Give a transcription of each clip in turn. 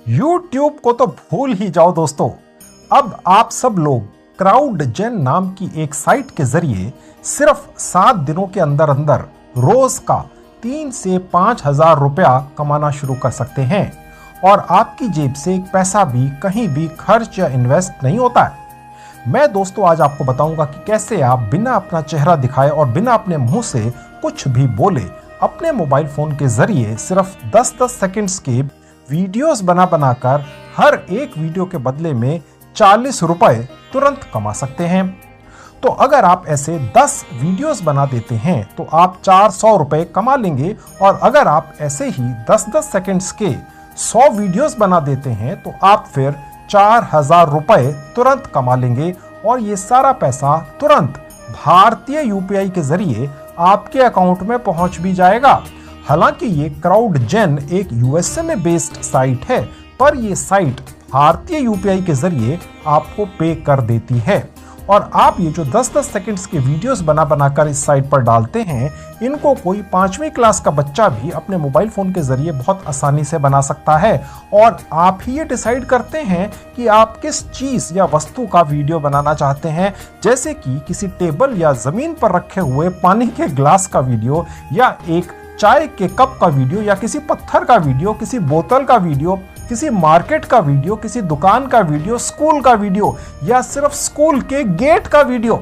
YouTube को तो भूल ही जाओ दोस्तों। अब आप सब लोग क्राउडजेन नाम की एक साइट के जरिए सिर्फ 7 दिनों के अंदर अंदर रोज का 3 से 5 हजार रुपया कमाना शुरू कर सकते हैं और आपकी जेब से एक पैसा भी कहीं भी खर्च या इन्वेस्ट नहीं होता है। मैं दोस्तों आज आपको बताऊंगा कि कैसे आप बिना अपना चेहरा दिखाए और बिना अपने मुंह से कुछ भी बोले अपने मोबाइल फोन के जरिए सिर्फ 10-10 सेकंड्स के वीडियोस बनाकर हर एक वीडियो के बदले में 40 रुपए तुरंत कमा सकते हैं। तो अगर आप ऐसे 10 वीडियोस बना देते हैं तो आप 400 रुपए कमा लेंगे और अगर आप ऐसे ही 10-10 सेकंड्स के 100 वीडियोस बना देते हैं तो आप फिर 4000 रुपए तुरंत कमा लेंगे और ये सारा पैसा तुरंत भारतीय यूपीआई के जरिए आपके अकाउंट में पहुंच भी जाएगा। हालांकि ये क्राउडजेन एक यूएसए में बेस्ड साइट है, पर ये साइट भारतीय यूपीआई के जरिए आपको पे कर देती है और आप ये जो 10-10 सेकंड्स के वीडियोस बनाकर इस साइट पर डालते हैं, इनको कोई 5वीं क्लास का बच्चा भी अपने मोबाइल फोन के जरिए बहुत आसानी से बना सकता है और आप ही ये डिसाइड करते हैं कि आप किस चीज या वस्तु का वीडियो बनाना चाहते हैं, जैसे कि किसी टेबल या जमीन पर रखे हुए पानी के ग्लास का वीडियो या एक चाय के कप का वीडियो या किसी पत्थर का वीडियो, किसी बोतल का वीडियो, किसी मार्केट का वीडियो, किसी दुकान का वीडियो, स्कूल का वीडियो या सिर्फ स्कूल के गेट का वीडियो।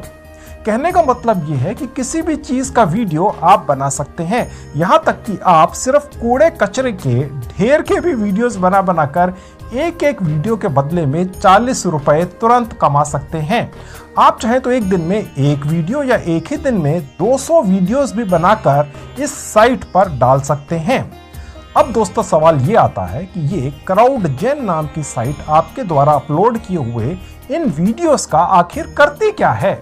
कहने का मतलब ये है कि किसी भी चीज का वीडियो आप बना सकते हैं। यहाँ तक कि आप सिर्फ कूड़े कचरे के ढेर के भी वीडियोस बनाकर एक एक वीडियो के बदले में 40 रुपए तुरंत कमा सकते हैं। आप चाहें तो एक दिन में एक वीडियो या एक ही दिन में 200 वीडियोस भी बनाकर इस साइट पर डाल सकते हैं। अब दोस्तों सवाल ये आता है कि ये क्राउडजेन नाम की साइट आपके द्वारा अपलोड किए हुए इन वीडियोस का आखिर करती क्या है?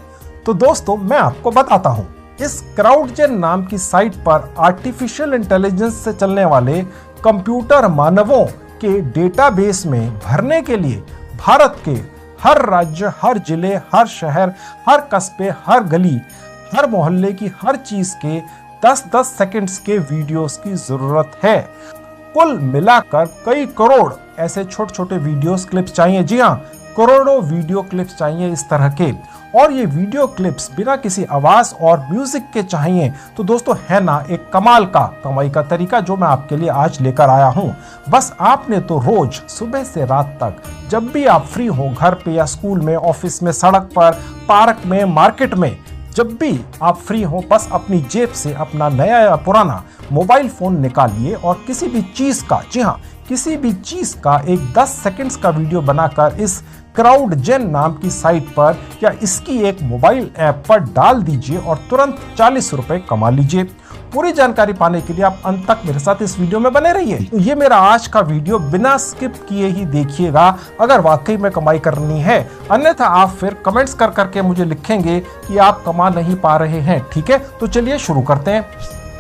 तो दोस्तों मैं आपको बताता हूं। इस क्राउडजेन नाम की साइट पर आर्टिफिशियल इंटेलिजेंस से चलने वाले कंप्यूटर मानवों के डेटाबेस में भरने के लिए भारत के हर राज्य, हर जिले, हर शहर, हर कस्बे, हर गली, हर मोहल्ले की हर चीज के 10-10 सेकंड्स के वीडियोस की जरूरत है। कुल मिलाकर कई करोड़ ऐसे छोटे छोटे वीडियोस क्लिप्स चाहिए। जी हाँ, करोड़ों वीडियो क्लिप्स चाहिए इस तरह के, और ये वीडियो क्लिप्स बिना किसी आवाज और म्यूजिक के चाहिए। तो दोस्तों है ना एक कमाल का कमाई का तरीका जो मैं आपके लिए आज लेकर आया हूं। बस आपने तो रोज सुबह से रात तक जब भी आप फ्री हो, घर पे या स्कूल में, ऑफिस में, सड़क पर, पार्क में, मार्केट में, जब भी आप फ्री हो, बस अपनी जेब से अपना नया या पुराना मोबाइल फोन निकालिए और किसी भी चीज का, जी हाँ, किसी भी चीज का एक 10 सेकंड्स का वीडियो बनाकर इस क्राउडजेन नाम की साइट पर या इसकी एक मोबाइल ऐप पर डाल दीजिए और तुरंत 40 रुपए कमा लीजिए। पूरी जानकारी पाने के लिए आप अंत तक मेरे साथ इस वीडियो में बने रहिए। तो ये मेरा आज का वीडियो बिना स्किप किए ही देखिएगा अगर वाकई में कमाई करनी है, अन्यथा आप फिर कमेंट्स करके मुझे लिखेंगे कि आप कमा नहीं पा रहे हैं। ठीक है, तो चलिए शुरू करते हैं।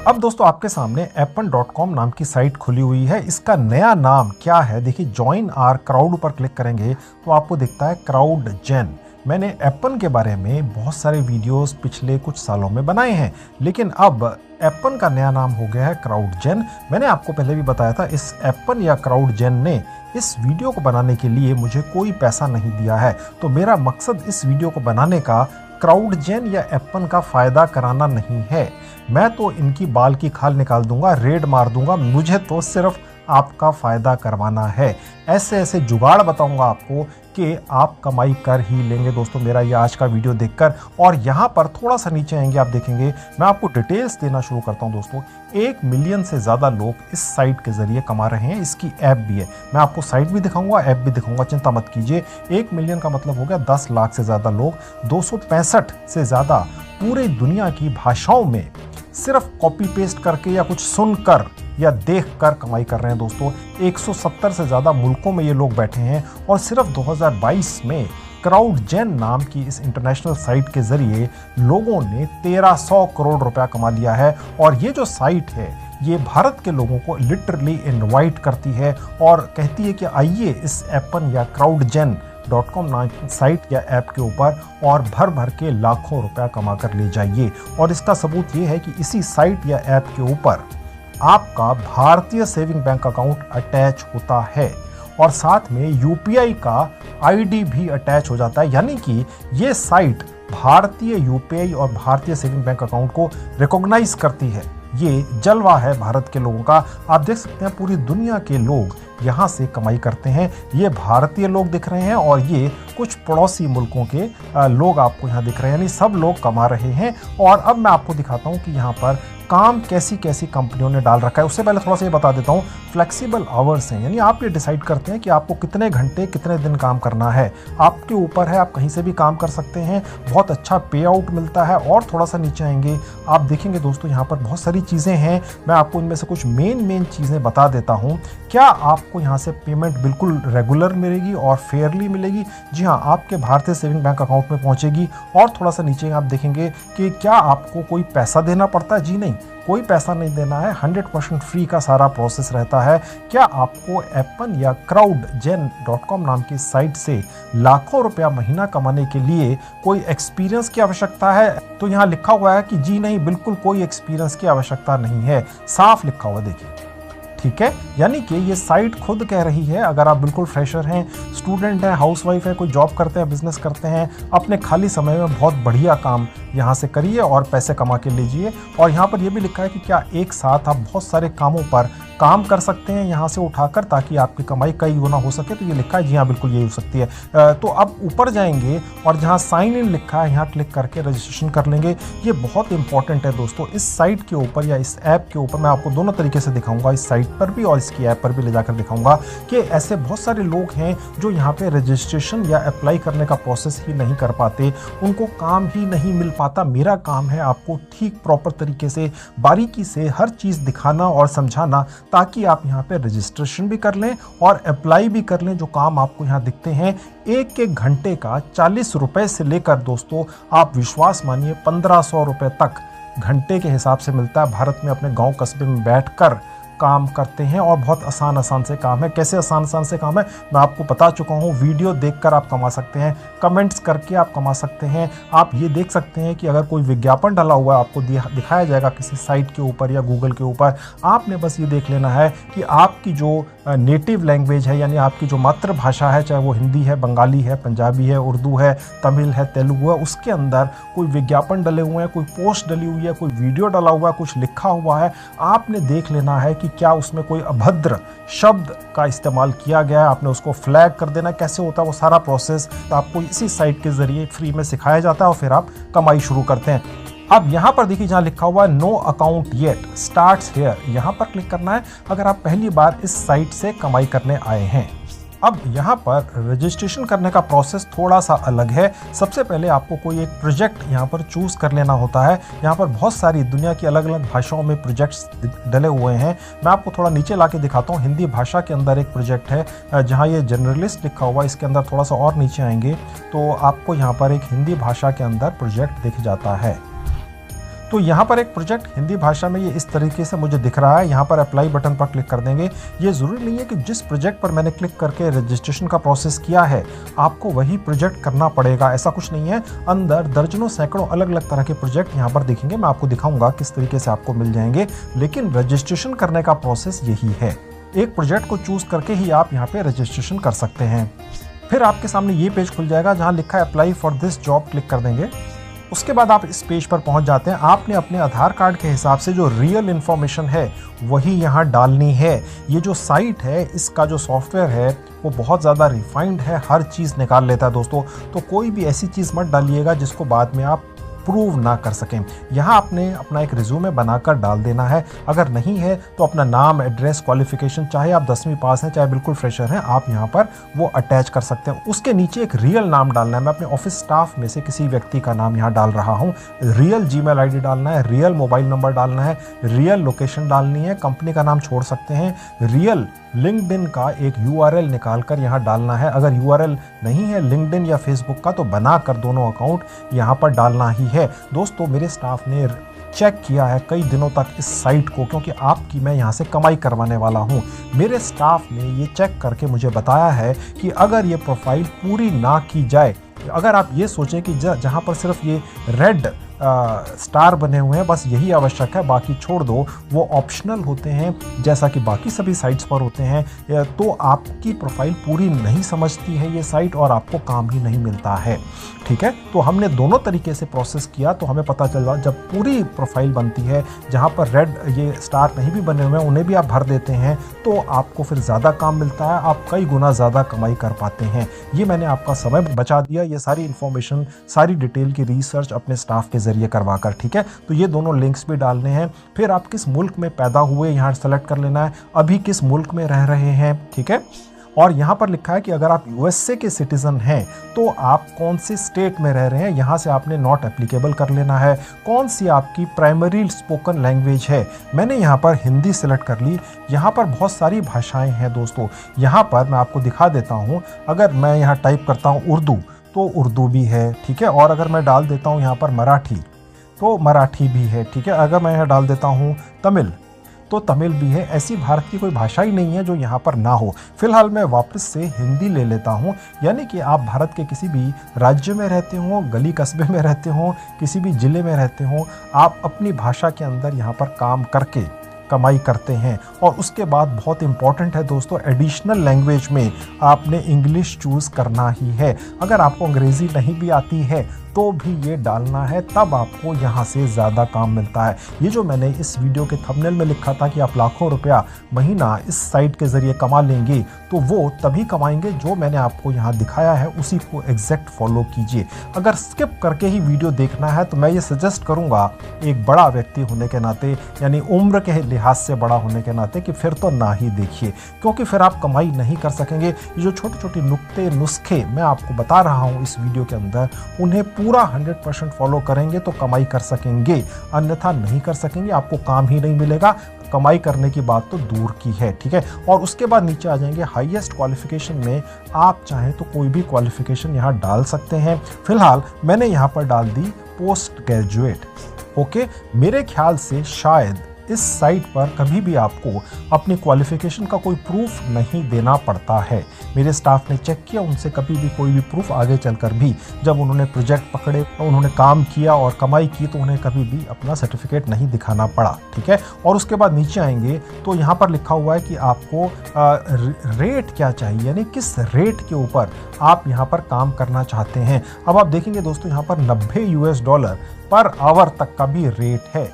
अब दोस्तों आपके सामने Appen.com नाम की साइट खुली हुई है। इसका नया नाम क्या है? देखिए, ज्वाइन आर क्राउड पर क्लिक करेंगे तो आपको दिखता है क्राउडजेन। मैंने एप्पन के बारे में बहुत सारे वीडियोस पिछले कुछ सालों में बनाए हैं, लेकिन अब एप्पन का नया नाम हो गया है क्राउडजेन। मैंने आपको पहले भी बताया था, इस एप्पन या क्राउडजेन ने इस वीडियो को बनाने के लिए मुझे कोई पैसा नहीं दिया है। तो मेरा मकसद इस वीडियो को बनाने का क्राउडजेन या एप्पन का फायदा कराना नहीं है। मैं तो इनकी बाल की खाल निकाल दूंगा, रेड मार दूंगा। मुझे तो सिर्फ आपका फायदा करवाना है। ऐसे ऐसे जुगाड़ बताऊंगा आपको कि आप कमाई कर ही लेंगे दोस्तों मेरा ये आज का वीडियो देखकर। और यहाँ पर थोड़ा सा नीचे आएंगे, आप देखेंगे मैं आपको डिटेल्स देना शुरू करता हूँ दोस्तों। 1 मिलियन से ज़्यादा लोग इस साइट के ज़रिए कमा रहे हैं। इसकी ऐप भी है, मैं आपको साइट भी दिखाऊंगा, ऐप भी दिखाऊंगा, चिंता मत कीजिए। 1 मिलियन का मतलब हो गया 10 लाख से ज़्यादा लोग 265 से ज़्यादा पूरे दुनिया की भाषाओं में सिर्फ कॉपी पेस्ट करके या कुछ सुनकर या देखकर कमाई कर रहे हैं दोस्तों। 170 से ज़्यादा मुल्कों में ये लोग बैठे हैं और सिर्फ 2022 में क्राउडजेन नाम की इस इंटरनेशनल साइट के जरिए लोगों ने 1300 करोड़ रुपया कमा लिया है। और ये जो साइट है ये भारत के लोगों को लिटरली इनवाइट करती है और कहती है कि आइए इस एप्पन या क्राउडजेन.com नाम की साइट या ऐप के ऊपर और भर भर के लाखों रुपया कमा कर ले जाइए। और इसका सबूत ये है कि इसी साइट या ऐप के ऊपर आपका भारतीय सेविंग बैंक अकाउंट अटैच होता है और साथ में यूपीआई का आईडी भी अटैच हो जाता है, यानी कि ये साइट भारतीय यूपीआई और भारतीय सेविंग बैंक अकाउंट को रिकॉग्नाइज करती है। ये जलवा है भारत के लोगों का। आप देख सकते हैं पूरी दुनिया के लोग यहाँ से कमाई करते हैं। ये भारतीय लोग दिख रहे हैं और ये कुछ पड़ोसी मुल्कों के लोग आपको यहाँ दिख रहे हैं, यानी सब लोग कमा रहे हैं। और अब मैं आपको दिखाता हूँ कि यहाँ पर काम कैसी कैसी कंपनियों ने डाल रखा है। उससे पहले थोड़ा सा ये बता देता हूँ, फ्लेक्सिबल आवर्स हैं, यानी आप ये डिसाइड करते हैं कि आपको कितने घंटे कितने दिन काम करना है। आपके ऊपर है, आप कहीं से भी काम कर सकते हैं। बहुत अच्छा पे आउट मिलता है। और थोड़ा सा नीचे आएंगे, आप देखेंगे दोस्तों यहाँ पर बहुत सारी चीज़ें हैं। मैं आपको इनमें से कुछ मेन चीज़ें बता देता हूँ। क्या आपको यहाँ से पेमेंट बिल्कुल रेगुलर मिलेगी और फेयरली मिलेगी? जी हाँ, आपके भारतीय सेविंग बैंक अकाउंट में पहुँचेगी। और थोड़ा सा नीचे आप देखेंगे कि क्या आपको कोई पैसा देना पड़ता है? जी नहीं, कोई पैसा नहीं देना है, 100% फ्री का सारा प्रोसेस रहता है। क्या आपको एप्पन या crowdgen.com नाम की साइट से लाखों रुपया महीना कमाने के लिए कोई एक्सपीरियंस की आवश्यकता है? तो यहाँ लिखा हुआ है कि जी नहीं, बिल्कुल कोई एक्सपीरियंस की आवश्यकता नहीं है। साफ लिखा हुआ देखिए, ठीक है। यानी कि ये साइट खुद कह रही है, अगर आप बिल्कुल फ्रेशर हैं, स्टूडेंट हैं, हाउसवाइफ है, कोई जॉब करते हैं, बिजनेस करते हैं, अपने खाली समय में बहुत बढ़िया काम यहाँ से करिए और पैसे कमा के लीजिए। और यहाँ पर ये भी लिखा है कि क्या एक साथ आप बहुत सारे कामों पर काम कर सकते हैं यहाँ से उठाकर, ताकि आपकी कमाई कई गुना हो सके। तो ये लिखा है, जी हाँ बिल्कुल यही हो सकती है। तो अब ऊपर जाएंगे और जहाँ साइन इन लिखा है यहाँ क्लिक करके रजिस्ट्रेशन कर लेंगे। ये बहुत इंपॉर्टेंट है दोस्तों। इस साइट के ऊपर या इस ऐप के ऊपर मैं आपको दोनों तरीके से दिखाऊंगा, इस साइट पर भी और इसकी ऐप पर भी ले जाकर दिखाऊंगा कि ऐसे बहुत सारे लोग हैं जो यहाँ पे रजिस्ट्रेशन या अप्लाई करने का प्रोसेस ही नहीं कर पाते, उनको काम ही नहीं मिल पाता। मेरा काम है आपको ठीक प्रॉपर तरीके से बारीकी से हर चीज़ दिखाना और समझाना, ताकि आप यहाँ पे रजिस्ट्रेशन भी कर लें और अप्लाई भी कर लें। जो काम आपको यहाँ दिखते हैं, एक एक घंटे का 40 रुपए से लेकर दोस्तों आप विश्वास मानिए 1500 रुपए तक घंटे के हिसाब से मिलता है। भारत में अपने गांव कस्बे में बैठकर काम करते हैं और बहुत आसान से काम है। कैसे आसान से काम है मैं आपको बता चुका हूँ। वीडियो देखकर आप कमा सकते हैं, कमेंट्स करके आप कमा सकते हैं। आप ये देख सकते हैं कि अगर कोई विज्ञापन डाला हुआ है आपको दिखाया जाएगा किसी साइट के ऊपर या गूगल के ऊपर। आपने बस ये देख लेना है कि आपकी जो नेटिव लैंग्वेज है, यानी आपकी जो मातृभाषा है, चाहे वो हिंदी है, बंगाली है, पंजाबी है, उर्दू है, तमिल है, तेलुगु है, उसके अंदर कोई विज्ञापन डले हुए हैं, कोई पोस्ट डली हुई है, कोई वीडियो डाला हुआ है, कुछ लिखा हुआ है। आपने देख लेना है कि क्या उसमें कोई अभद्र शब्द का इस्तेमाल किया गया है। आपने उसको फ्लैग कर देना। कैसे होता है वो सारा प्रोसेस आपको इसी साइट के जरिए फ्री में सिखाया जाता है और फिर आप कमाई शुरू करते हैं। अब यहाँ पर देखिए, जहाँ लिखा हुआ है no account yet starts here, यहाँ पर क्लिक करना है अगर आप पहली बार इस साइट से कमाई करने आए हैं। अब यहाँ पर रजिस्ट्रेशन करने का प्रोसेस थोड़ा सा अलग है। सबसे पहले आपको कोई एक प्रोजेक्ट यहाँ पर चूज़ कर लेना होता है। यहाँ पर बहुत सारी दुनिया की अलग अलग भाषाओं में प्रोजेक्ट्स डले हुए हैं। मैं आपको थोड़ा नीचे लाके दिखाता हूँ। हिंदी भाषा के अंदर एक प्रोजेक्ट है जहाँ ये जर्नलिस्ट लिखा हुआ है। इसके अंदर थोड़ा सा और नीचे आएंगे तो आपको यहाँ पर एक हिंदी भाषा के अंदर प्रोजेक्ट दिख जाता है। तो यहाँ पर एक प्रोजेक्ट हिंदी भाषा में ये इस तरीके से मुझे दिख रहा है। यहाँ पर अप्लाई बटन पर क्लिक कर देंगे। ये ज़रूरी नहीं है कि जिस प्रोजेक्ट पर मैंने क्लिक करके रजिस्ट्रेशन का प्रोसेस किया है आपको वही प्रोजेक्ट करना पड़ेगा, ऐसा कुछ नहीं है। अंदर दर्जनों सैकड़ों अलग अलग तरह के प्रोजेक्ट यहाँ पर दिखेंगे। मैं आपको दिखाऊंगा किस तरीके से आपको मिल जाएंगे, लेकिन रजिस्ट्रेशन करने का प्रोसेस यही है। एक प्रोजेक्ट को चूज़ करके ही आप यहाँ पर रजिस्ट्रेशन कर सकते हैं। फिर आपके सामने ये पेज खुल जाएगा जहाँ लिखा है apply for this job, click कर देंगे। उसके बाद आप इस पेज पर पहुंच जाते हैं। आपने अपने आधार कार्ड के हिसाब से जो रियल इन्फॉर्मेशन है वही यहाँ डालनी है। ये जो साइट है, इसका जो सॉफ्टवेयर है वो बहुत ज़्यादा रिफाइंड है, हर चीज़ निकाल लेता है दोस्तों। तो कोई भी ऐसी चीज़ मत डालिएगा जिसको बाद में आप प्रूव ना कर सकें। यहाँ आपने अपना एक रिज्यूमे बनाकर डाल देना है। अगर नहीं है तो अपना नाम, एड्रेस, क्वालिफिकेशन, चाहे आप 10वीं पास हैं चाहे बिल्कुल फ्रेशर हैं, आप यहाँ पर वो अटैच कर सकते हैं। उसके नीचे एक रियल नाम डालना है। मैं अपने ऑफिस स्टाफ में से किसी व्यक्ति का नाम यहाँ डाल रहा हूँ। रियल जीमेल आईडी डालना है, रियल मोबाइल नंबर डालना है, रियल लोकेशन डालनी है, कंपनी का नाम छोड़ सकते हैं, रियल लिंक्डइन का एक URL निकाल कर यहाँ डालना है। अगर URL नहीं है लिंक्डइन या फेसबुक का तो बनाकर दोनों अकाउंट यहाँ पर डालना ही है। दोस्तों मेरे स्टाफ ने चेक किया है कई दिनों तक इस साइट को, क्योंकि आपकी मैं यहाँ से कमाई करवाने वाला हूँ। मेरे स्टाफ ने ये चेक करके मुझे बताया है कि अगर ये प्रोफाइल पूरी ना की जाए, अगर आप ये सोचें कि जहाँ पर सिर्फ ये रेड स्टार बने हुए हैं, बस यही आवश्यक है, बाकी छोड़ दो, वो ऑप्शनल होते हैं जैसा कि बाकी सभी साइट्स पर होते हैं। तो आपकी प्रोफाइल पूरी नहीं समझती है ये साइट और आपको काम ही नहीं मिलता है। ठीक है, तो हमने दोनों तरीके से प्रोसेस किया तो हमें पता चला जब पूरी प्रोफाइल बनती है जहाँ पर रेड ये स्टार नहीं भी बने हुए हैं उन्हें भी आप भर देते हैं तो आपको फिर ज़्यादा काम मिलता है, आप कई गुना ज़्यादा कमाई कर पाते हैं। ये मैंने आपका समय बचा दिया, ये सारी इन्फॉर्मेशन, सारी डिटेल की रिसर्च अपने स्टाफ के ज़रिए करवा कर। ठीक है, तो ये दोनों लिंक्स भी डालने हैं। फिर आप किस मुल्क में पैदा हुए यहाँ सेलेक्ट कर लेना है, अभी किस मुल्क में रह रहे हैं। ठीक है, और यहाँ पर लिखा है कि अगर आप यूएसए के सिटीज़न हैं तो आप कौन से स्टेट में रह रहे हैं, यहाँ से आपने नॉट एप्लीकेबल कर लेना है। कौन सी आपकी प्राइमरी स्पोकन लैंग्वेज है, मैंने यहाँ पर हिंदी सेलेक्ट कर ली। यहाँ पर बहुत सारी भाषाएं हैं दोस्तों, यहाँ पर मैं आपको दिखा देता हूँ। अगर मैं यहाँ टाइप करता हूँ उर्दू तो उर्दू भी है। ठीक है, और अगर मैं डाल देता हूँ यहाँ पर मराठी तो मराठी भी है। ठीक है, अगर मैं यहाँ डाल देता हूँ तमिल तो तमिल भी है। ऐसी भारत की कोई भाषा ही नहीं है जो यहाँ पर ना हो। फिलहाल मैं वापस से हिंदी ले लेता हूँ, यानी कि आप भारत के किसी भी राज्य में रहते हो, गली कस्बे में रहते हो, किसी भी ज़िले में रहते हो, आप अपनी भाषा के अंदर यहाँ पर काम करके कमाई करते हैं। और उसके बाद बहुत इंपॉर्टेंट है दोस्तों, एडिशनल लैंग्वेज में आपने इंग्लिश चूज़ करना ही है। अगर आपको अंग्रेज़ी नहीं भी आती है तो भी ये डालना है, तब आपको यहाँ से ज़्यादा काम मिलता है। ये जो मैंने इस वीडियो के थंबनेल में लिखा था कि आप लाखों रुपया महीना इस साइट के ज़रिए कमा लेंगे, तो वो तभी कमाएंगे जो मैंने आपको यहाँ दिखाया है उसी को एग्जैक्ट फॉलो कीजिए। अगर स्किप करके ही वीडियो देखना है तो मैं ये सजेस्ट करूँगा, एक बड़ा व्यक्ति होने के नाते, यानी उम्र के लिहाज से बड़ा होने के नाते, कि फिर तो ना ही देखिए, क्योंकि फिर आप कमाई नहीं कर सकेंगे। ये जो छोटे छोटे नुक्ते नुस्खे मैं आपको बता रहा हूँ इस वीडियो के अंदर, उन्हें पूरा 100% फॉलो करेंगे तो कमाई कर सकेंगे, अन्यथा नहीं कर सकेंगे, आपको काम ही नहीं मिलेगा। कमाई करने की बात तो दूर की है। ठीक है, और उसके बाद नीचे आ जाएंगे हाईएस्ट क्वालिफिकेशन में। आप चाहें तो कोई भी क्वालिफिकेशन यहाँ डाल सकते हैं। फिलहाल मैंने यहाँ पर डाल दी पोस्ट ग्रेजुएट। ओके, मेरे ख्याल से शायद इस साइट पर कभी भी आपको अपनी क्वालिफिकेशन का कोई प्रूफ नहीं देना पड़ता है। मेरे स्टाफ ने चेक किया, उनसे कभी भी कोई भी प्रूफ आगे चलकर भी, जब उन्होंने प्रोजेक्ट पकड़े, उन्होंने काम किया और कमाई की, तो उन्हें कभी भी अपना सर्टिफिकेट नहीं दिखाना पड़ा। ठीक है, और उसके बाद नीचे आएंगे तो यहाँ पर लिखा हुआ है कि आपको रेट क्या चाहिए, यानी किस रेट के ऊपर आप यहाँ पर काम करना चाहते हैं। अब आप देखेंगे दोस्तों, यहाँ पर $90 पर आवर तक का भी रेट है।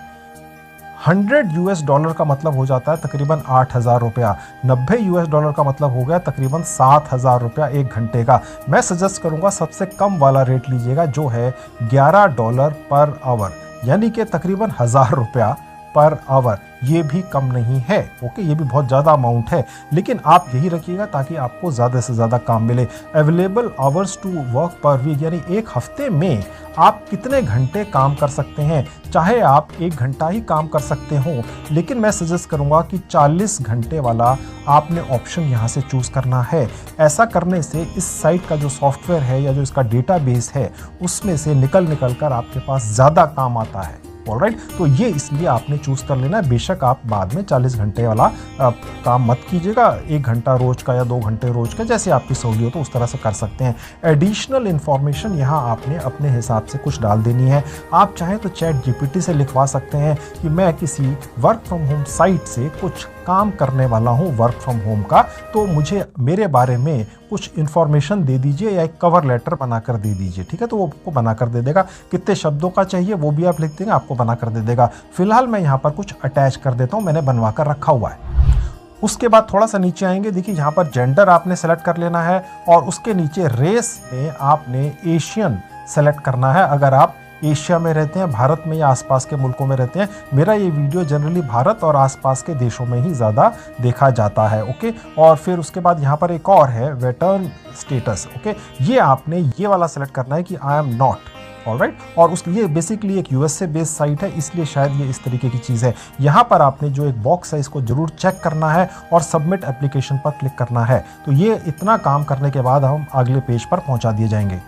$100 का मतलब हो जाता है तकरीबन 8,000 रुपया। $90 का मतलब हो गया तकरीबन 7,000 रुपया एक घंटे का। मैं सजेस्ट करूंगा सबसे कम वाला रेट लीजिएगा, जो है $11 पर आवर, यानी कि तकरीबन 1,000 रुपया पर आवर। ये भी कम नहीं है। ओके, ये भी बहुत ज़्यादा अमाउंट है, लेकिन आप यही रखिएगा ताकि आपको ज़्यादा से ज़्यादा काम मिले। Available hours to work per week, यानी एक हफ्ते में आप कितने घंटे काम कर सकते हैं। चाहे आप 1 घंटा ही काम कर सकते हो, लेकिन मैं सजेस्ट करूंगा कि 40 घंटे वाला आपने ऑप्शन यहाँ से चूज़ करना है। ऐसा करने से इस साइट का जो सॉफ्टवेयर है या जो इसका डेटाबेस है, उसमें से निकल कर आपके पास ज़्यादा काम आता है। ऑलराइट, तो ये इसलिए आपने चूज कर लेना है। बेशक आप बाद में 40 घंटे वाला काम मत कीजिएगा, 1 घंटा रोज का या 2 घंटे रोज का, जैसे आपकी सहूलियत हो उस तरह से कर सकते हैं। एडिशनल इन्फॉर्मेशन यहाँ आपने अपने हिसाब से कुछ डाल देनी है। आप चाहें तो चैट जीपीटी से लिखवा सकते हैं कि मैं किसी वर्क फ्रॉम होम साइट से कुछ काम करने वाला हूँ वर्क फ्रॉम होम का, तो मुझे मेरे बारे में कुछ इन्फॉर्मेशन दे दीजिए या एक कवर लेटर बनाकर दे दीजिए। ठीक है, तो वो आपको बनाकर दे देगा। कितने शब्दों का चाहिए वो भी आप लिख देंगे, आपको बनाकर दे देगा। फिलहाल मैं यहाँ पर कुछ अटैच कर देता हूँ, मैंने बनवा कर रखा हुआ है। उसके बाद थोड़ा सा नीचे आएंगे, देखिए यहाँ पर जेंडर आपने सेलेक्ट कर लेना है, और उसके नीचे रेस में आपने एशियन सेलेक्ट करना है। अगर आप एशिया में रहते हैं, भारत में या आसपास के मुल्कों में रहते हैं। मेरा ये वीडियो जनरली भारत और आसपास के देशों में ही ज़्यादा देखा जाता है। ओके, और फिर उसके बाद यहाँ पर एक और है वेटर्न स्टेटस। ओके, ये आपने ये वाला सेलेक्ट करना है कि आई एम नॉट। ऑलराइट, और उस ये बेसिकली एक यूएसए बेस्ड साइट है, इसलिए शायद ये इस तरीके की चीज़ है। यहाँ पर आपने जो एक बॉक्स है इसको जरूर चेक करना है और सबमिट एप्लीकेशन पर क्लिक करना है। तो ये इतना काम करने के बाद हम अगले पेज पर पहुँचा दिए जाएंगे।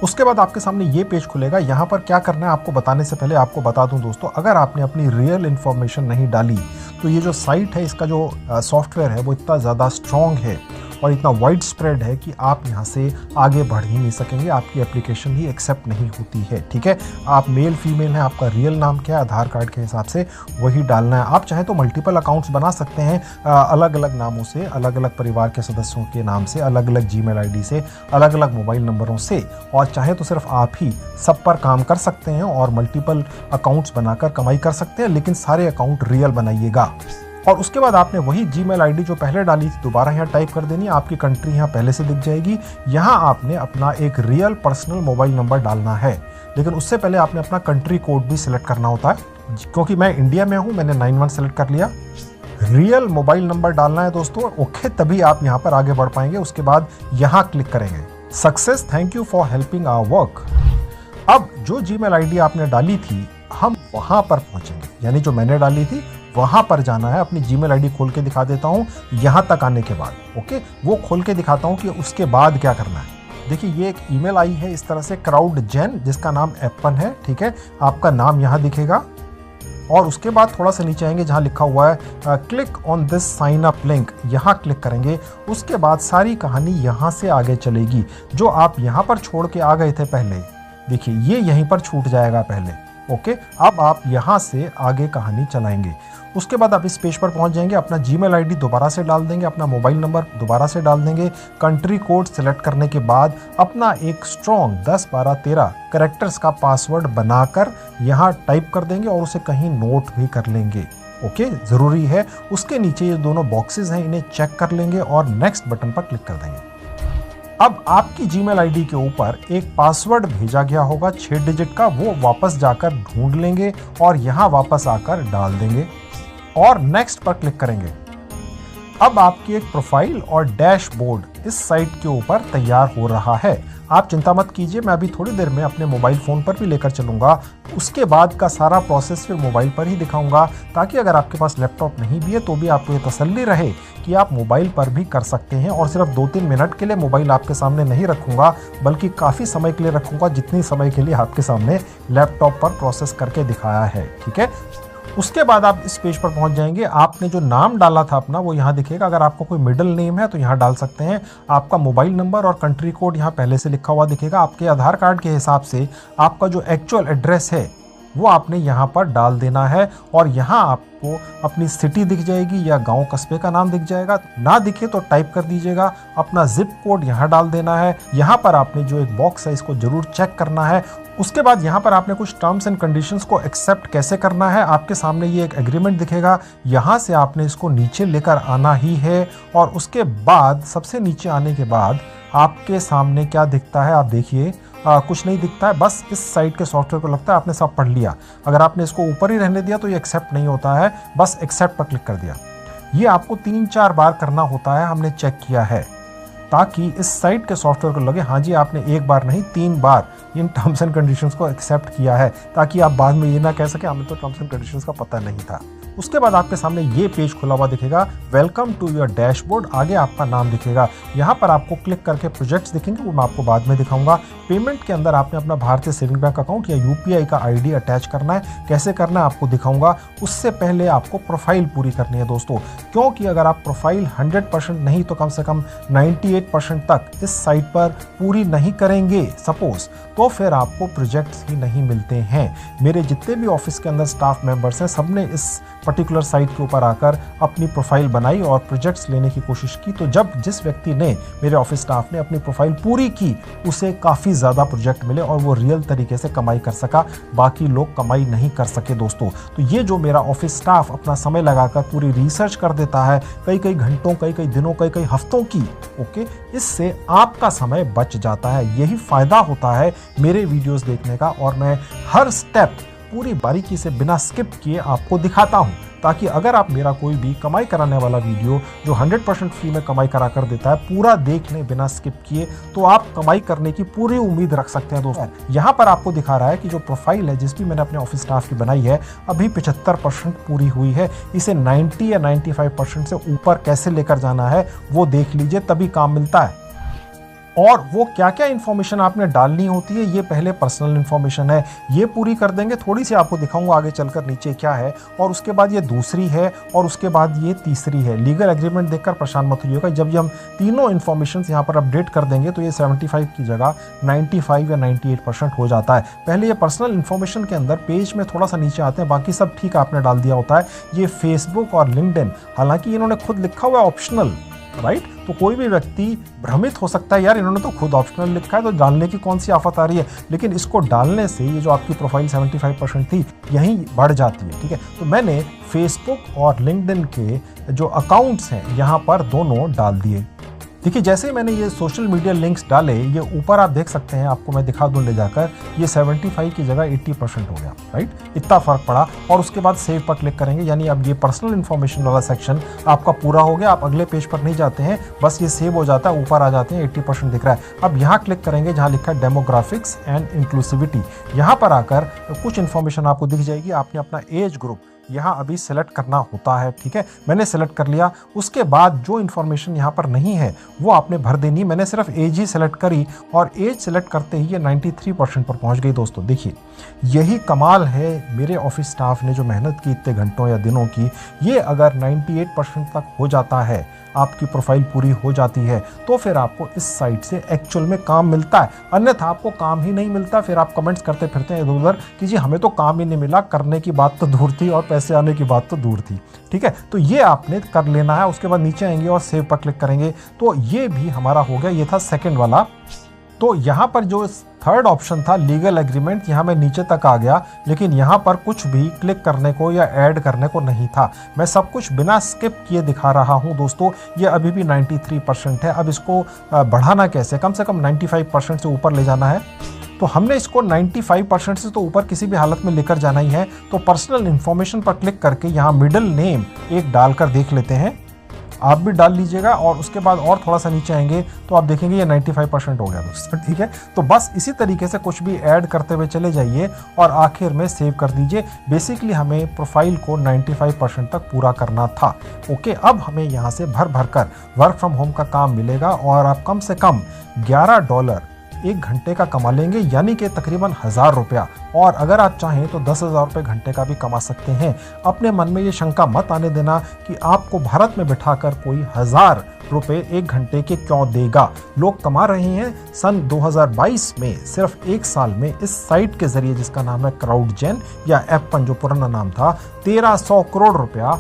उसके बाद आपके सामने ये पेज खुलेगा। यहाँ पर क्या करना है आपको बताने से पहले आपको बता दूं दोस्तों, अगर आपने अपनी रियल इन्फॉर्मेशन नहीं डाली तो ये जो साइट है, इसका जो सॉफ्टवेयर है वो इतना ज़्यादा स्ट्रॉन्ग है और इतना वाइड स्प्रेड है कि आप यहाँ से आगे बढ़ ही नहीं सकेंगे, आपकी एप्लीकेशन ही एक्सेप्ट नहीं होती है। ठीक है, आप मेल फीमेल हैं, आपका रियल नाम क्या है आधार कार्ड के हिसाब से वही डालना है। आप चाहे तो मल्टीपल अकाउंट्स बना सकते हैं, अलग अलग नामों से, अलग अलग परिवार के सदस्यों के नाम से, अलग अलग जीमेल आईडी से, अलग अलग मोबाइल नंबरों से, और चाहे तो सिर्फ आप ही सब पर काम कर सकते हैं और मल्टीपल अकाउंट्स बनाकर कमाई कर सकते हैं, लेकिन सारे अकाउंट रियल बनाइएगा। और उसके बाद आपने वही जीमेल आईडी जो पहले डाली थी दोबारा यहाँ टाइप कर देनी है, आपकी कंट्री यहाँ पहले से दिख जाएगी। यहाँ आपने अपना एक रियल पर्सनल मोबाइल नंबर डालना है, लेकिन उससे पहले आपने अपना कंट्री कोड भी सिलेक्ट करना होता है। क्योंकि मैं इंडिया में हूँ, मैंने 91 सेलेक्ट कर लिया। रियल मोबाइल नंबर डालना है दोस्तों, ओके, तभी आप यहाँ पर आगे बढ़ पाएंगे। उसके बाद यहाँ क्लिक करेंगे, success, thank you for helping our work. अब जो जीमेल आईडी आपने डाली थी हम वहाँ पर पहुँचेंगे, यानी जो मैंने डाली थी वहाँ पर जाना है। अपनी जीमेल आईडी खोल के दिखा देता हूँ यहाँ तक आने के बाद, ओके, वो खोल के दिखाता हूँ कि उसके बाद क्या करना है। देखिए ये एक ईमेल आई है इस तरह से, CrowdGen, जिसका नाम एप्पन है। ठीक है, आपका नाम यहाँ दिखेगा और उसके बाद थोड़ा सा नीचे आएंगे जहाँ लिखा हुआ है click on this sign up link, यहाँ क्लिक करेंगे। उसके बाद सारी कहानी यहाँ से आगे चलेगी। जो आप यहाँ पर छोड़ के आ गए थे पहले, देखिए ये यहीं पर छूट जाएगा पहले, ओके। अब आप यहाँ से आगे कहानी चलाएंगे। उसके बाद आप इस पेज पर पहुँच जाएंगे, अपना जीमेल आईडी दोबारा से डाल देंगे, अपना मोबाइल नंबर दोबारा से डाल देंगे। कंट्री कोड सेलेक्ट करने के बाद अपना एक स्ट्रॉन्ग 10, 12, 13 कैरेक्टर्स का पासवर्ड बनाकर यहाँ टाइप कर देंगे और उसे कहीं नोट भी कर लेंगे, ओके, ज़रूरी है। उसके नीचे ये दोनों बॉक्सेस हैं, इन्हें चेक कर लेंगे और नेक्स्ट बटन पर क्लिक कर देंगे। अब आपकी जीमेल आईडी के ऊपर एक पासवर्ड भेजा गया होगा 6 डिजिट का, वो वापस जाकर ढूंढ लेंगे और यहाँ वापस आकर डाल देंगे और नेक्स्ट पर क्लिक करेंगे। अब आपकी एक प्रोफाइल और डैशबोर्ड इस साइट के ऊपर तैयार हो रहा है। आप चिंता मत कीजिए, मैं अभी थोड़ी देर में अपने मोबाइल फ़ोन पर भी लेकर चलूँगा। उसके बाद का सारा प्रोसेस फिर मोबाइल पर ही दिखाऊंगा, ताकि अगर आपके पास लैपटॉप नहीं भी है तो भी आपको ये तसल्ली रहे कि आप मोबाइल पर भी कर सकते हैं। और सिर्फ 2-3 मिनट के लिए मोबाइल आपके सामने नहीं रखूँगा, बल्कि काफ़ी समय के लिए रखूँगा, जितनी समय के लिए आपके सामने लैपटॉप पर प्रोसेस करके दिखाया है। ठीक है, उसके बाद आप इस पेज पर पहुंच जाएंगे। आपने जो नाम डाला था अपना वो यहाँ दिखेगा। अगर आपको कोई मिडिल नेम है तो यहाँ डाल सकते हैं। आपका मोबाइल नंबर और कंट्री कोड यहाँ पहले से लिखा हुआ दिखेगा। आपके आधार कार्ड के हिसाब से आपका जो एक्चुअल एड्रेस है वो आपने यहाँ पर डाल देना है और यहाँ आपको अपनी सिटी दिख जाएगी या गांव कस्बे का नाम दिख जाएगा। ना दिखे तो टाइप कर दीजिएगा। अपना जिप कोड यहाँ डाल देना है। यहाँ पर आपने जो एक बॉक्स है इसको जरूर चेक करना है। उसके बाद यहाँ पर आपने कुछ टर्म्स एंड कंडीशंस को एक्सेप्ट कैसे करना है, आपके सामने ये एक एग्रीमेंट दिखेगा। यहाँ से आपने इसको नीचे लेकर आना ही है और उसके बाद सबसे नीचे आने के बाद आपके सामने क्या दिखता है आप देखिए। कुछ नहीं दिखता है, बस इस साइट के सॉफ्टवेयर को लगता है आपने सब पढ़ लिया। अगर आपने इसको ऊपर ही रहने दिया तो ये एक्सेप्ट नहीं होता है, बस एक्सेप्ट पर क्लिक कर दिया। ये आपको 3-4 बार करना होता है, हमने चेक किया है, ताकि इस साइट के सॉफ्टवेयर को लगे हाँ जी आपने एक बार नहीं 3 बार इन टर्म्स एंड कंडीशंस को एक्सेप्ट किया है, ताकि आप बाद में ये ना कह सके हमें तो टर्म्स एंड कंडीशंस का पता नहीं था। उसके बाद आपके सामने ये पेज खुला हुआ दिखेगा, वेलकम टू योर डैशबोर्ड। आगे आपका नाम दिखेगा। यहाँ पर आपको क्लिक करके प्रोजेक्ट्स दिखेंगे, वो मैं आपको बाद में दिखाऊंगा। पेमेंट के अंदर आपने अपना भारतीय सेविंग बैंक अकाउंट या यूपीआई का आईडी अटैच करना है। कैसे करना है आपको दिखाऊंगा। उससे पहले आपको प्रोफाइल पूरी करनी है दोस्तों, क्योंकि अगर आप प्रोफाइल 100% नहीं तो कम से कम 98% तक इस साइट पर पूरी नहीं करेंगे सपोज, तो फिर आपको प्रोजेक्ट्स ही नहीं मिलते हैं। मेरे जितने भी ऑफिस के अंदर स्टाफ मेंबर्स हैं सबने इस पर्टिकुलर साइट के ऊपर आकर अपनी प्रोफाइल बनाई और प्रोजेक्ट्स लेने की कोशिश की। तो जब जिस व्यक्ति ने, मेरे ऑफिस स्टाफ ने अपनी प्रोफाइल पूरी की, उसे काफ़ी ज़्यादा प्रोजेक्ट मिले और वो रियल तरीके से कमाई कर सका। बाकी लोग कमाई नहीं कर सके दोस्तों। तो ये जो मेरा ऑफिस स्टाफ अपना समय लगाकर पूरी रिसर्च कर देता है, कई घंटों, कई दिनों, कई हफ्तों की, ओके, इससे आपका समय बच जाता है। यही फ़ायदा होता है मेरे वीडियोस देखने का। और मैं हर स्टेप पूरी बारीकी से बिना स्किप किए आपको दिखाता हूं, ताकि अगर आप मेरा कोई भी कमाई कराने वाला वीडियो जो 100% फ्री में कमाई करा कर देता है पूरा देख लें बिना स्किप किए, तो आप कमाई करने की पूरी उम्मीद रख सकते हैं दोस्तों। यहाँ पर आपको दिखा रहा है कि जो प्रोफाइल है जिस भी मैंने अपने ऑफिस स्टाफ की बनाई है अभी 75% पूरी हुई है। इसे 90 या 95% से ऊपर कैसे लेकर जाना है वो देख लीजिए, तभी काम मिलता है। और वो क्या क्या इन्फॉर्मेशन आपने डालनी होती है, ये पहले पर्सनल इन्फॉर्मेशन है, ये पूरी कर देंगे। थोड़ी सी आपको दिखाऊंगा आगे चलकर नीचे क्या है, और उसके बाद ये दूसरी है, और उसके बाद ये तीसरी है। लीगल एग्रीमेंट देखकर परेशान मत होइएगा, जब ये हम तीनों इन्फॉर्मेशन यहाँ पर अपडेट कर देंगे तो ये 75 की जगह 95 या 98% हो जाता है। पहले ये पर्सनल इन्फॉर्मेशन के अंदर पेज में थोड़ा सा नीचे आते हैं, बाकी सब ठीक आपने डाल दिया होता है। ये फेसबुक और लिंक्डइन, हालांकि इन्होंने खुद लिखा हुआ है ऑप्शनल, राइट, तो कोई भी व्यक्ति भ्रमित हो सकता है, यार इन्होंने तो खुद ऑप्शनल लिखा है तो डालने की कौन सी आफत आ रही है। लेकिन इसको डालने से ये जो आपकी प्रोफाइल 75% थी यहीं बढ़ जाती है, ठीक है। तो मैंने फेसबुक और लिंक्डइन के जो अकाउंट्स हैं यहाँ पर दोनों डाल दिए। देखिए जैसे ही मैंने ये सोशल मीडिया लिंक्स डाले, ये ऊपर आप देख सकते हैं, आपको मैं दिखा दूं ले जाकर, ये 75 की जगह 80% हो गया, राइट, इतना फर्क पड़ा। और उसके बाद सेव पर क्लिक करेंगे, यानी अब ये पर्सनल इन्फॉर्मेशन वाला सेक्शन आपका पूरा हो गया। आप अगले पेज पर नहीं जाते हैं, बस ये सेव हो जाता है, ऊपर आ जाते हैं, 80% दिख रहा है। अब यहाँ क्लिक करेंगे जहाँ लिखा है डेमोग्राफिक्स एंड इंक्लूसिविटी, यहाँ पर आकर कुछ इन्फॉर्मेशन आपको दिख जाएगी। आपने अपना एज ग्रुप यहाँ अभी सेलेक्ट करना होता है, ठीक है, मैंने सेलेक्ट कर लिया। उसके बाद जो इन्फॉर्मेशन यहाँ पर नहीं है वो आपने भर देनी। मैंने सिर्फ एज ही सेलेक्ट करी और एज सेलेक्ट करते ही ये 93% पर पहुँच गई। दोस्तों देखिए यही कमाल है मेरे ऑफिस स्टाफ ने जो मेहनत की इतने घंटों या दिनों की, ये अगर 98% तक हो जाता है, आपकी प्रोफाइल पूरी हो जाती है, तो फिर आपको इस साइट से एक्चुअल में काम मिलता है। अन्यथा आपको काम ही नहीं मिलता, फिर आप कमेंट्स करते फिरते हैं इधर उधर कि जी हमें तो काम ही नहीं मिला, करने की बात तो दूर थी और पैसे आने की बात तो दूर थी, ठीक है। तो ये आपने कर लेना है। उसके बाद नीचे आएंगे और सेव पर क्लिक करेंगे, तो ये भी हमारा हो गया। ये था सेकेंड वाला। तो यहाँ पर जो थर्ड ऑप्शन था लीगल एग्रीमेंट, यहाँ मैं नीचे तक आ गया, लेकिन यहाँ पर कुछ भी क्लिक करने को या ऐड करने को नहीं था। मैं सब कुछ बिना स्किप किए दिखा रहा हूँ दोस्तों। ये अभी भी 93% है। अब इसको बढ़ाना कैसे, कम से कम 95% से ऊपर ले जाना है। तो हमने इसको 95% से तो ऊपर किसी भी हालत में लेकर जाना ही है। तो पर्सनल इन्फॉर्मेशन पर क्लिक करके यहाँ मिडिल नेम एक डालकर देख लेते हैं, आप भी डाल लीजिएगा। और उसके बाद और थोड़ा सा नीचे आएंगे तो आप देखेंगे ये 95% हो गया दोस्तों, ठीक है। तो बस इसी तरीके से कुछ भी ऐड करते हुए चले जाइए और आखिर में सेव कर दीजिए। बेसिकली हमें प्रोफाइल को 95% तक पूरा करना था। ओके, अब हमें यहाँ से भर भर कर वर्क फ्रॉम होम का काम मिलेगा और आप कम से कम $11 एक घंटे का कमा लेंगे, यानी कि तकरीबन 1000 रुपया। और अगर आप चाहें तो 10,000 रुपये घंटे का भी कमा सकते हैं। अपने मन में ये शंका मत आने देना कि आपको भारत में बिठाकर कोई 1000 रुपये एक घंटे के क्यों देगा। लोग कमा रहे हैं। सन 2022 में सिर्फ एक साल में इस साइट के जरिए, जिसका नाम है क्राउडजेन या एप्पन जो पुराना नाम था, 1300 करोड़ रुपया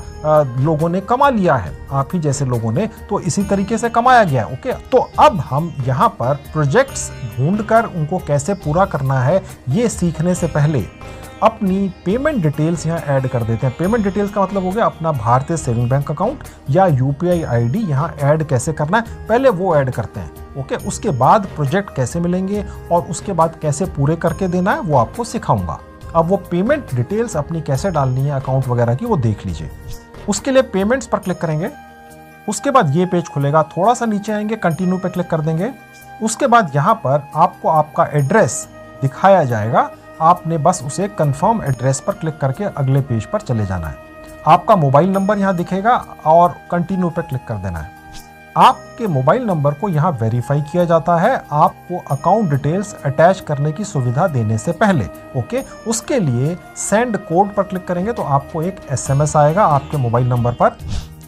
लोगों ने कमा लिया है, आप ही जैसे लोगों ने। तो इसी तरीके से कमाया गया। ओके, तो अब हम यहाँ पर प्रोजेक्ट्स ढूंढकर उनको कैसे पूरा करना है ये सीखने से पहले अपनी पेमेंट डिटेल्स यहाँ ऐड कर देते हैं। पेमेंट डिटेल्स का मतलब हो गया अपना भारतीय सेविंग बैंक अकाउंट या यूपीआई आईडी यहाँ ऐड कैसे करना है, पहले वो ऐड करते हैं। ओके, उसके बाद प्रोजेक्ट कैसे मिलेंगे और उसके बाद कैसे पूरे करके देना है वो आपको सिखाऊंगा। अब वो पेमेंट डिटेल्स अपनी कैसे डालनी है अकाउंट वगैरह की, वो देख लीजिए। उसके लिए पेमेंट्स पर क्लिक करेंगे, उसके बाद ये पेज खुलेगा। थोड़ा सा नीचे आएंगे, कंटिन्यू पे क्लिक कर देंगे। उसके बाद यहाँ पर आपको आपका एड्रेस दिखाया जाएगा, आपने बस उसे कंफर्म एड्रेस पर क्लिक करके अगले पेज पर चले जाना है। आपका मोबाइल नंबर यहाँ दिखेगा और कंटिन्यू पे क्लिक कर देना है। आपके मोबाइल नंबर को यहाँ वेरीफाई किया जाता है आपको अकाउंट डिटेल्स अटैच करने की सुविधा देने से पहले। ओके, उसके लिए सेंड कोड पर क्लिक करेंगे तो आपको एक SMS आएगा आपके मोबाइल नंबर पर।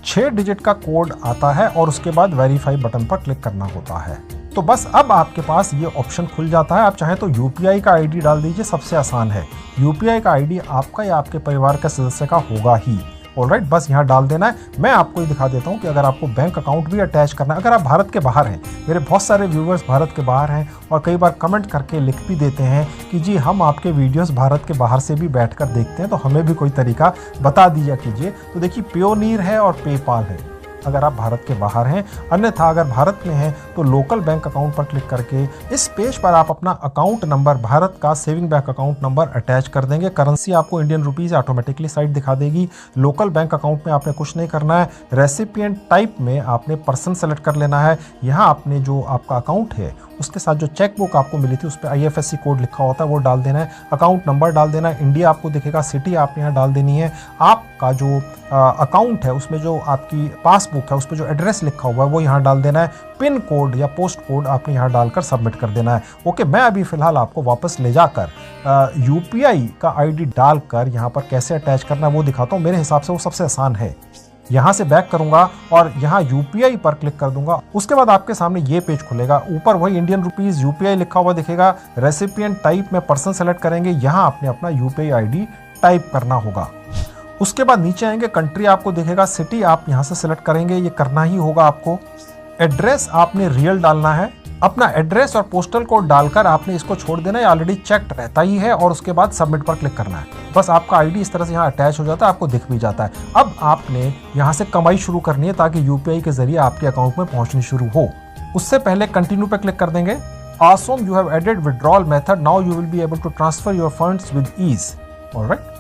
6 डिजिट का कोड आता है और उसके बाद वेरीफाई बटन पर क्लिक करना होता है। तो बस अब आपके पास ये ऑप्शन खुल जाता है। आप चाहें तो यूपीआई का आईडी डाल दीजिए, सबसे आसान है। यूपीआई का आईडी आपका या आपके परिवार के सदस्य का होगा ही। ऑलराइट, बस यहाँ डाल देना है। मैं आपको ये दिखा देता हूँ कि अगर आपको बैंक अकाउंट भी अटैच करना है, अगर आप भारत के बाहर हैं, मेरे बहुत सारे व्यूवर्स भारत के बाहर हैं और कई बार कमेंट करके लिख भी देते हैं कि जी हम आपके वीडियोस भारत के बाहर से भी बैठकर देखते हैं, तो हमें भी कोई तरीका बता दिया कीजिए। तो देखिए पेयोनीर है और पेपाल है अगर आप भारत के बाहर हैं। अन्यथा अगर भारत में हैं तो लोकल बैंक अकाउंट पर क्लिक करके इस पेज पर आप अपना अकाउंट नंबर, भारत का saving bank account number attach कर देंगे। करेंसी आपको इंडियन रुपीस ऑटोमेटिकली साइट दिखा देगी। लोकल बैंक अकाउंट में आपने कुछ नहीं करना है। रेसिपिएंट टाइप में आपने पर्सन सेलेक्ट कर लेना है। यहाँ आपने जो आपका अकाउंट है उसके साथ जो चेक बुक आपको मिली थी उस पर IFSC कोड लिखा होता है वो डाल देना है, अकाउंट नंबर डाल देना है, इंडिया आपको दिखेगा, सिटी आप यहाँ डाल देनी है, आपका जो अकाउंट है उसमें जो आपकी पासबुक है उस पर जो एड्रेस लिखा हुआ है वो यहाँ डाल देना है, पिन कोड या पोस्ट कोड आपने यहाँ डालकर सबमिट कर देना है। ओके, मैं अभी फिलहाल आपको वापस ले जाकर UPI का ID डालकर यहाँ पर कैसे अटैच करना है वो दिखाता हूँ। मेरे हिसाब से वो सबसे आसान है। यहाँ से बैक करूंगा और यहाँ UPI पर क्लिक कर दूंगा। उसके बाद आपके सामने ये पेज खुलेगा, ऊपर वही इंडियन रुपीज UPI लिखा हुआ दिखेगा, रेसिपिएंट टाइप में पर्सन सेलेक्ट करेंगे, यहाँ आपने अपना UPI ID टाइप करना होगा। उसके बाद नीचे आएंगे, कंट्री आपको दिखेगा, सिटी आप यहाँ से सिलेक्ट करेंगे, ये करना ही होगा आपको। एड्रेस आपने रियल डालना है, अपना एड्रेस और पोस्टल कोड डालकर आपने इसको छोड़ देना है, ऑलरेडी चेक्ड रहता ही है, और उसके बाद सबमिट पर क्लिक करना है। बस आपका ID इस तरह से यहाँ अटैच हो जाता है, आपको दिख भी जाता है। अब आपने यहाँ से कमाई शुरू करनी है ताकि UPI के जरिए आपके अकाउंट में पहुंचनी शुरू हो। उससे पहले कंटिन्यू पे क्लिक कर देंगे। Awesome, you have added withdrawal method. Now you will be able to transfer your funds with ease. Alright.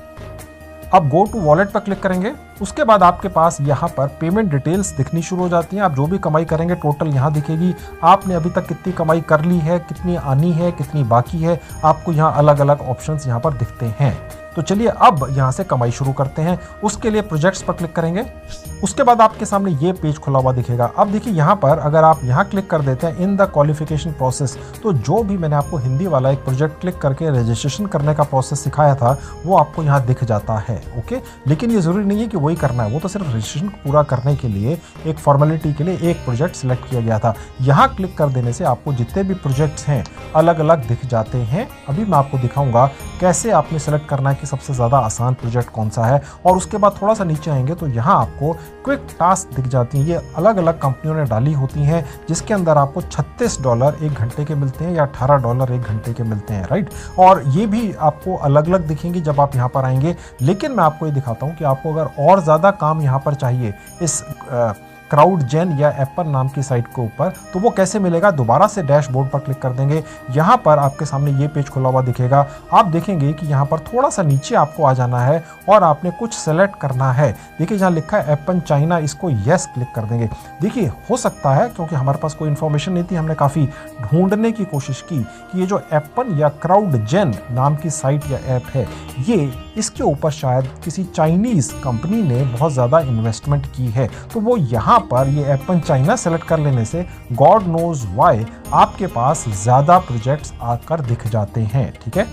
अब गो टू वॉलेट पर क्लिक करेंगे। उसके बाद आपके पास यहाँ पर पेमेंट डिटेल्स दिखनी शुरू हो जाती हैं। आप जो भी कमाई करेंगे टोटल यहाँ दिखेगी, आपने अभी तक कितनी कमाई कर ली है, कितनी आनी है, कितनी बाकी है, आपको यहाँ अलग अलग ऑप्शंस यहाँ पर दिखते हैं। तो चलिए अब यहाँ से कमाई शुरू करते हैं। उसके लिए प्रोजेक्ट्स पर क्लिक करेंगे। उसके बाद आपके सामने ये पेज खुला हुआ दिखेगा। अब देखिए यहाँ पर अगर आप यहाँ क्लिक कर देते हैं इन द क्वालिफिकेशन प्रोसेस, तो जो भी मैंने आपको हिंदी वाला एक प्रोजेक्ट क्लिक करके रजिस्ट्रेशन करने का प्रोसेस सिखाया था वो आपको यहाँ दिख जाता है। ओके, लेकिन ये जरूरी नहीं है कि वही करना है, वो तो सिर्फ रजिस्ट्रेशन पूरा करने के लिए एक फॉर्मेलिटी के लिए एक प्रोजेक्ट सिलेक्ट किया गया था। यहाँ क्लिक कर देने से आपको जितने भी प्रोजेक्ट्स हैं अलग अलग दिख जाते हैं। अभी मैं आपको दिखाऊंगा कैसे आपने सेलेक्ट करना है कि सबसे ज़्यादा आसान प्रोजेक्ट कौन सा है। और उसके बाद थोड़ा सा नीचे आएंगे तो यहाँ आपको क्विक टास्क दिख जाती हैं। ये अलग अलग कंपनियों ने डाली होती हैं, जिसके अंदर आपको $36 एक घंटे के मिलते हैं या $18 एक घंटे के मिलते हैं, राइट। और ये भी आपको अलग अलग दिखेंगी जब आप यहाँ पर आएंगे। लेकिन मैं आपको ये दिखाता हूँ कि आपको अगर और ज़्यादा काम यहाँ पर चाहिए इस क्राउडजेन या एप्पल नाम की साइट के ऊपर, तो वो कैसे मिलेगा। दोबारा से डैशबोर्ड पर क्लिक कर देंगे। यहाँ पर आपके सामने ये पेज खुला हुआ दिखेगा। आप देखेंगे कि यहाँ पर थोड़ा सा नीचे आपको आ जाना है और आपने कुछ सेलेक्ट करना है। देखिए जहाँ लिखा है एप्पल चाइना, इसको यस क्लिक कर देंगे। देखिए हो सकता है क्योंकि हमारे पास कोई इन्फॉर्मेशन नहीं थी, हमने काफ़ी ढूंढने की कोशिश की कि ये जो एप्पल या क्राउडजेन नाम की साइट या ऐप है, ये इसके ऊपर शायद किसी चाइनीज़ कंपनी ने बहुत ज़्यादा इन्वेस्टमेंट की है। तो वो यहाँ पर ये एप्पल चाइना सेलेक्ट कर लेने से गॉड नोज व्हाई आपके पास ज़्यादा प्रोजेक्ट्स आकर दिख जाते हैं, ठीक है।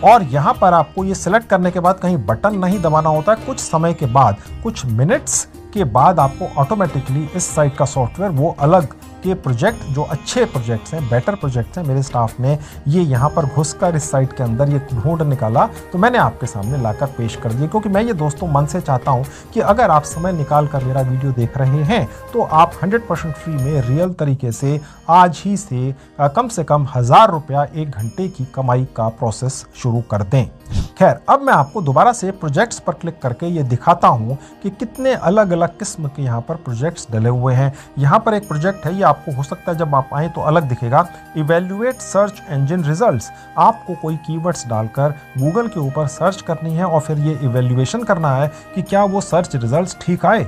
और यहाँ पर आपको ये सिलेक्ट करने के बाद कहीं बटन नहीं दबाना होता है। कुछ समय के बाद, कुछ मिनट्स के बाद आपको ऑटोमेटिकली इस साइट का सॉफ्टवेयर वो अलग के प्रोजेक्ट जो अच्छे प्रोजेक्ट्स हैं, बेटर प्रोजेक्ट्स हैं, मेरे स्टाफ ने ये यहाँ पर घुसकर इस साइट के अंदर ये ढूंढ निकाला, तो मैंने आपके सामने लाकर पेश कर दिया। क्योंकि मैं ये दोस्तों मन से चाहता हूँ कि अगर आप समय निकाल कर मेरा वीडियो देख रहे हैं तो आप 100% फ्री में रियल तरीके से आज ही से कम 1000 रुपया एक घंटे की कमाई का प्रोसेस शुरू कर दें। खैर, अब मैं आपको दोबारा से प्रोजेक्ट्स पर क्लिक करके ये दिखाता हूँ कि कितने अलग अलग किस्म के यहाँ पर प्रोजेक्ट्स डले हुए हैं। यहाँ पर एक प्रोजेक्ट है, ये आपको हो सकता है जब आप आएँ तो अलग दिखेगा, इवेल्युएट सर्च इंजन रिजल्ट्स। आपको कोई कीवर्ड्स डालकर गूगल के ऊपर सर्च करनी है और फिर ये इवेल्युएशन करना है कि क्या वो सर्च रिजल्ट्स ठीक आए।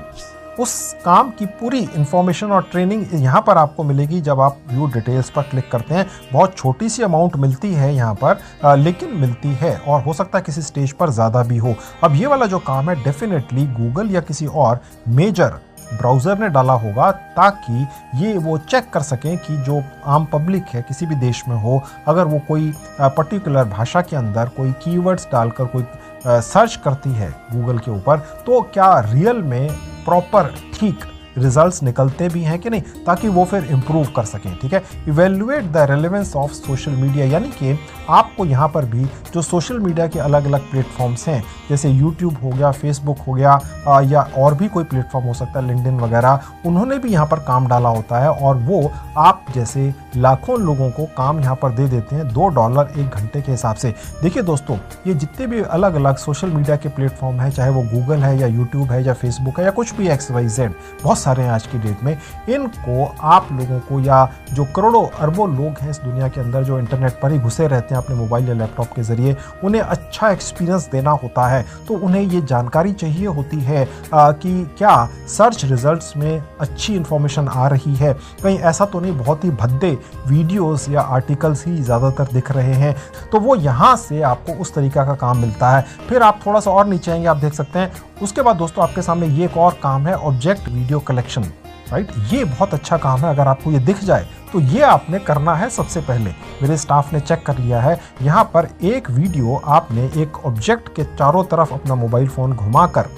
उस काम की पूरी इंफॉर्मेशन और ट्रेनिंग यहाँ पर आपको मिलेगी जब आप व्यू डिटेल्स पर क्लिक करते हैं। बहुत छोटी सी अमाउंट मिलती है यहाँ पर, लेकिन मिलती है, और हो सकता है किसी स्टेज पर ज़्यादा भी हो। अब ये वाला जो काम है डेफिनेटली गूगल या किसी और मेजर ब्राउज़र ने डाला होगा, ताकि ये वो चेक कर सकें कि जो आम पब्लिक है किसी भी देश में हो, अगर वो कोई पर्टिकुलर भाषा के अंदर कोई कीवर्ड्स डालकर कोई सर्च करती है गूगल के ऊपर, तो क्या रियल में प्रॉपर ठीक रिजल्ट्स निकलते भी हैं कि नहीं, ताकि वो फिर इम्प्रूव कर सकें, ठीक है। Evaluate the relevance of social media, यानी कि आपको यहाँ पर भी जो सोशल मीडिया के अलग अलग प्लेटफॉर्म्स हैं, जैसे यूट्यूब हो गया, फेसबुक हो गया, या और भी कोई प्लेटफॉर्म हो सकता है, लिंक्डइन वगैरह, उन्होंने भी यहाँ पर काम डाला होता है और वो आप जैसे लाखों लोगों को काम यहाँ पर दे देते हैं $2 एक घंटे के हिसाब से। देखिए दोस्तों, ये जितने भी अलग अलग सोशल मीडिया के प्लेटफॉर्म हैं, चाहे वो गूगल है या यूट्यूब है या फेसबुक है या कुछ भी XYZ, बहुत सारे हैं आज की डेट में, इनको आप लोगों को या जो करोड़ों अरबों लोग हैं इस दुनिया के अंदर जो इंटरनेट पर ही घुसे रहते हैं अपने मोबाइल या लैपटॉप के ज़रिए, उन्हें अच्छा एक्सपीरियंस देना होता है। तो उन्हें ये जानकारी चाहिए होती है कि क्या सर्च रिजल्ट्स में अच्छी इन्फॉर्मेशन आ रही है, कहीं ऐसा तो नहीं बहुत ही भद्दे वीडियोस या आर्टिकल्स ही ज़्यादातर दिख रहे हैं। तो वो यहाँ से आपको उस तरीका का काम मिलता है। फिर आप थोड़ा सा और नीचे आएंगे, आप देख सकते हैं उसके बाद दोस्तों आपके सामने ये एक और काम है, ऑब्जेक्ट वीडियो कलेक्शन, राइट। ये बहुत अच्छा काम है। अगर आपको ये दिख जाए तो ये आपने करना है सबसे पहले। मेरे स्टाफ ने चेक कर लिया है, यहाँ पर एक वीडियो आपने एक ऑब्जेक्ट के चारों तरफ अपना मोबाइल फ़ोन घुमाकर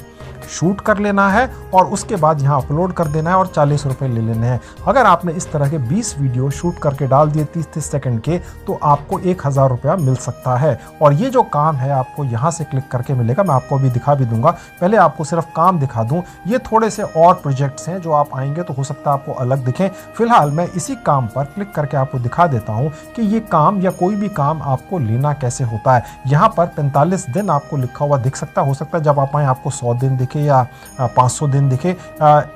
शूट कर लेना है और उसके बाद यहाँ अपलोड कर देना है और 40 रुपये ले लेने हैं। अगर आपने इस तरह के 20 वीडियो शूट करके डाल दिए 30-30 सेकंड के, तो आपको 1000 रुपया मिल सकता है। और ये जो काम है आपको यहाँ से क्लिक करके मिलेगा, मैं आपको अभी दिखा भी दूंगा। पहले आपको सिर्फ काम दिखा दूँ, ये थोड़े से और प्रोजेक्ट्स हैं जो आप आएंगे तो हो सकता है आपको अलग दिखें। फिलहाल मैं इसी काम पर क्लिक करके आपको दिखा देता हूँ कि ये काम या कोई भी काम आपको लेना कैसे होता है। यहाँ पर 45 दिन आपको लिखा हुआ दिख सकता है। हो सकता है जब आप आएँ आपको 100 दिन दिखे या 500 दिन दिखे।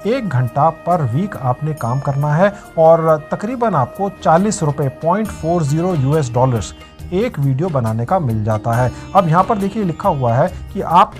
1 घंटा पर वीक आपने काम करना है और तकरीबन आपको 40 रुपये $0.40 एक वीडियो बनाने का मिल जाता है। अब यहाँ पर देखिए लिखा हुआ है कि आप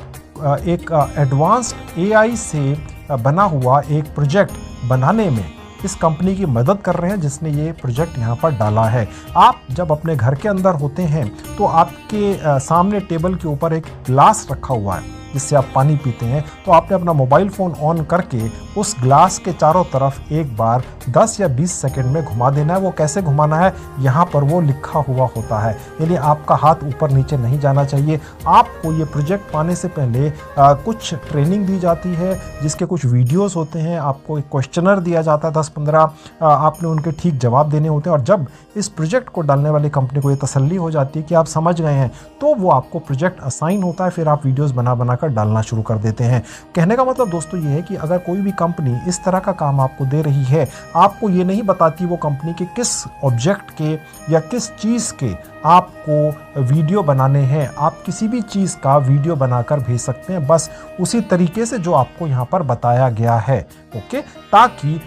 एक एडवांस्ड AI से बना हुआ एक प्रोजेक्ट बनाने में इस कंपनी की मदद कर रहे हैं जिसने ये प्रोजेक्ट यहाँ पर डाला है। आप जब अपने घर के अंदर होते हैं तो आपके सामने टेबल के ऊपर एक ग्लास रखा हुआ है जिससे आप पानी पीते हैं, तो आपने अपना मोबाइल फ़ोन ऑन करके उस ग्लास के चारों तरफ एक बार 10 या 20 सेकंड में घुमा देना है। वो कैसे घुमाना है यहाँ पर वो लिखा हुआ होता है, यानी आपका हाथ ऊपर नीचे नहीं जाना चाहिए। आपको ये प्रोजेक्ट पाने से पहले कुछ ट्रेनिंग दी जाती है जिसके कुछ वीडियोस होते हैं, आपको एक क्वेश्चनर दिया जाता है 10-15, आपने उनके ठीक जवाब देने होते हैं। और जब इस प्रोजेक्ट को डालने वाली कंपनी को ये तसल्ली हो जाती है कि आप समझ गए हैं, तो वो आपको प्रोजेक्ट असाइन होता है, फिर आप वीडियोज़ बना डालना शुरू कर देते हैं। कहने का मतलब दोस्तों ये है कि अगर कोई भी कंपनी इस तरह का काम आपको दे रही है, आपको ये नहीं बताती वो कंपनी के किस ऑब्जेक्ट के या किस चीज़ के आपको वीडियो बनाने हैं, आप किसी भी चीज़ का वीडियो बनाकर भेज सकते हैं, बस उसी तरीके से जो आपको यहाँ पर बताया गया है। ओके, ताकि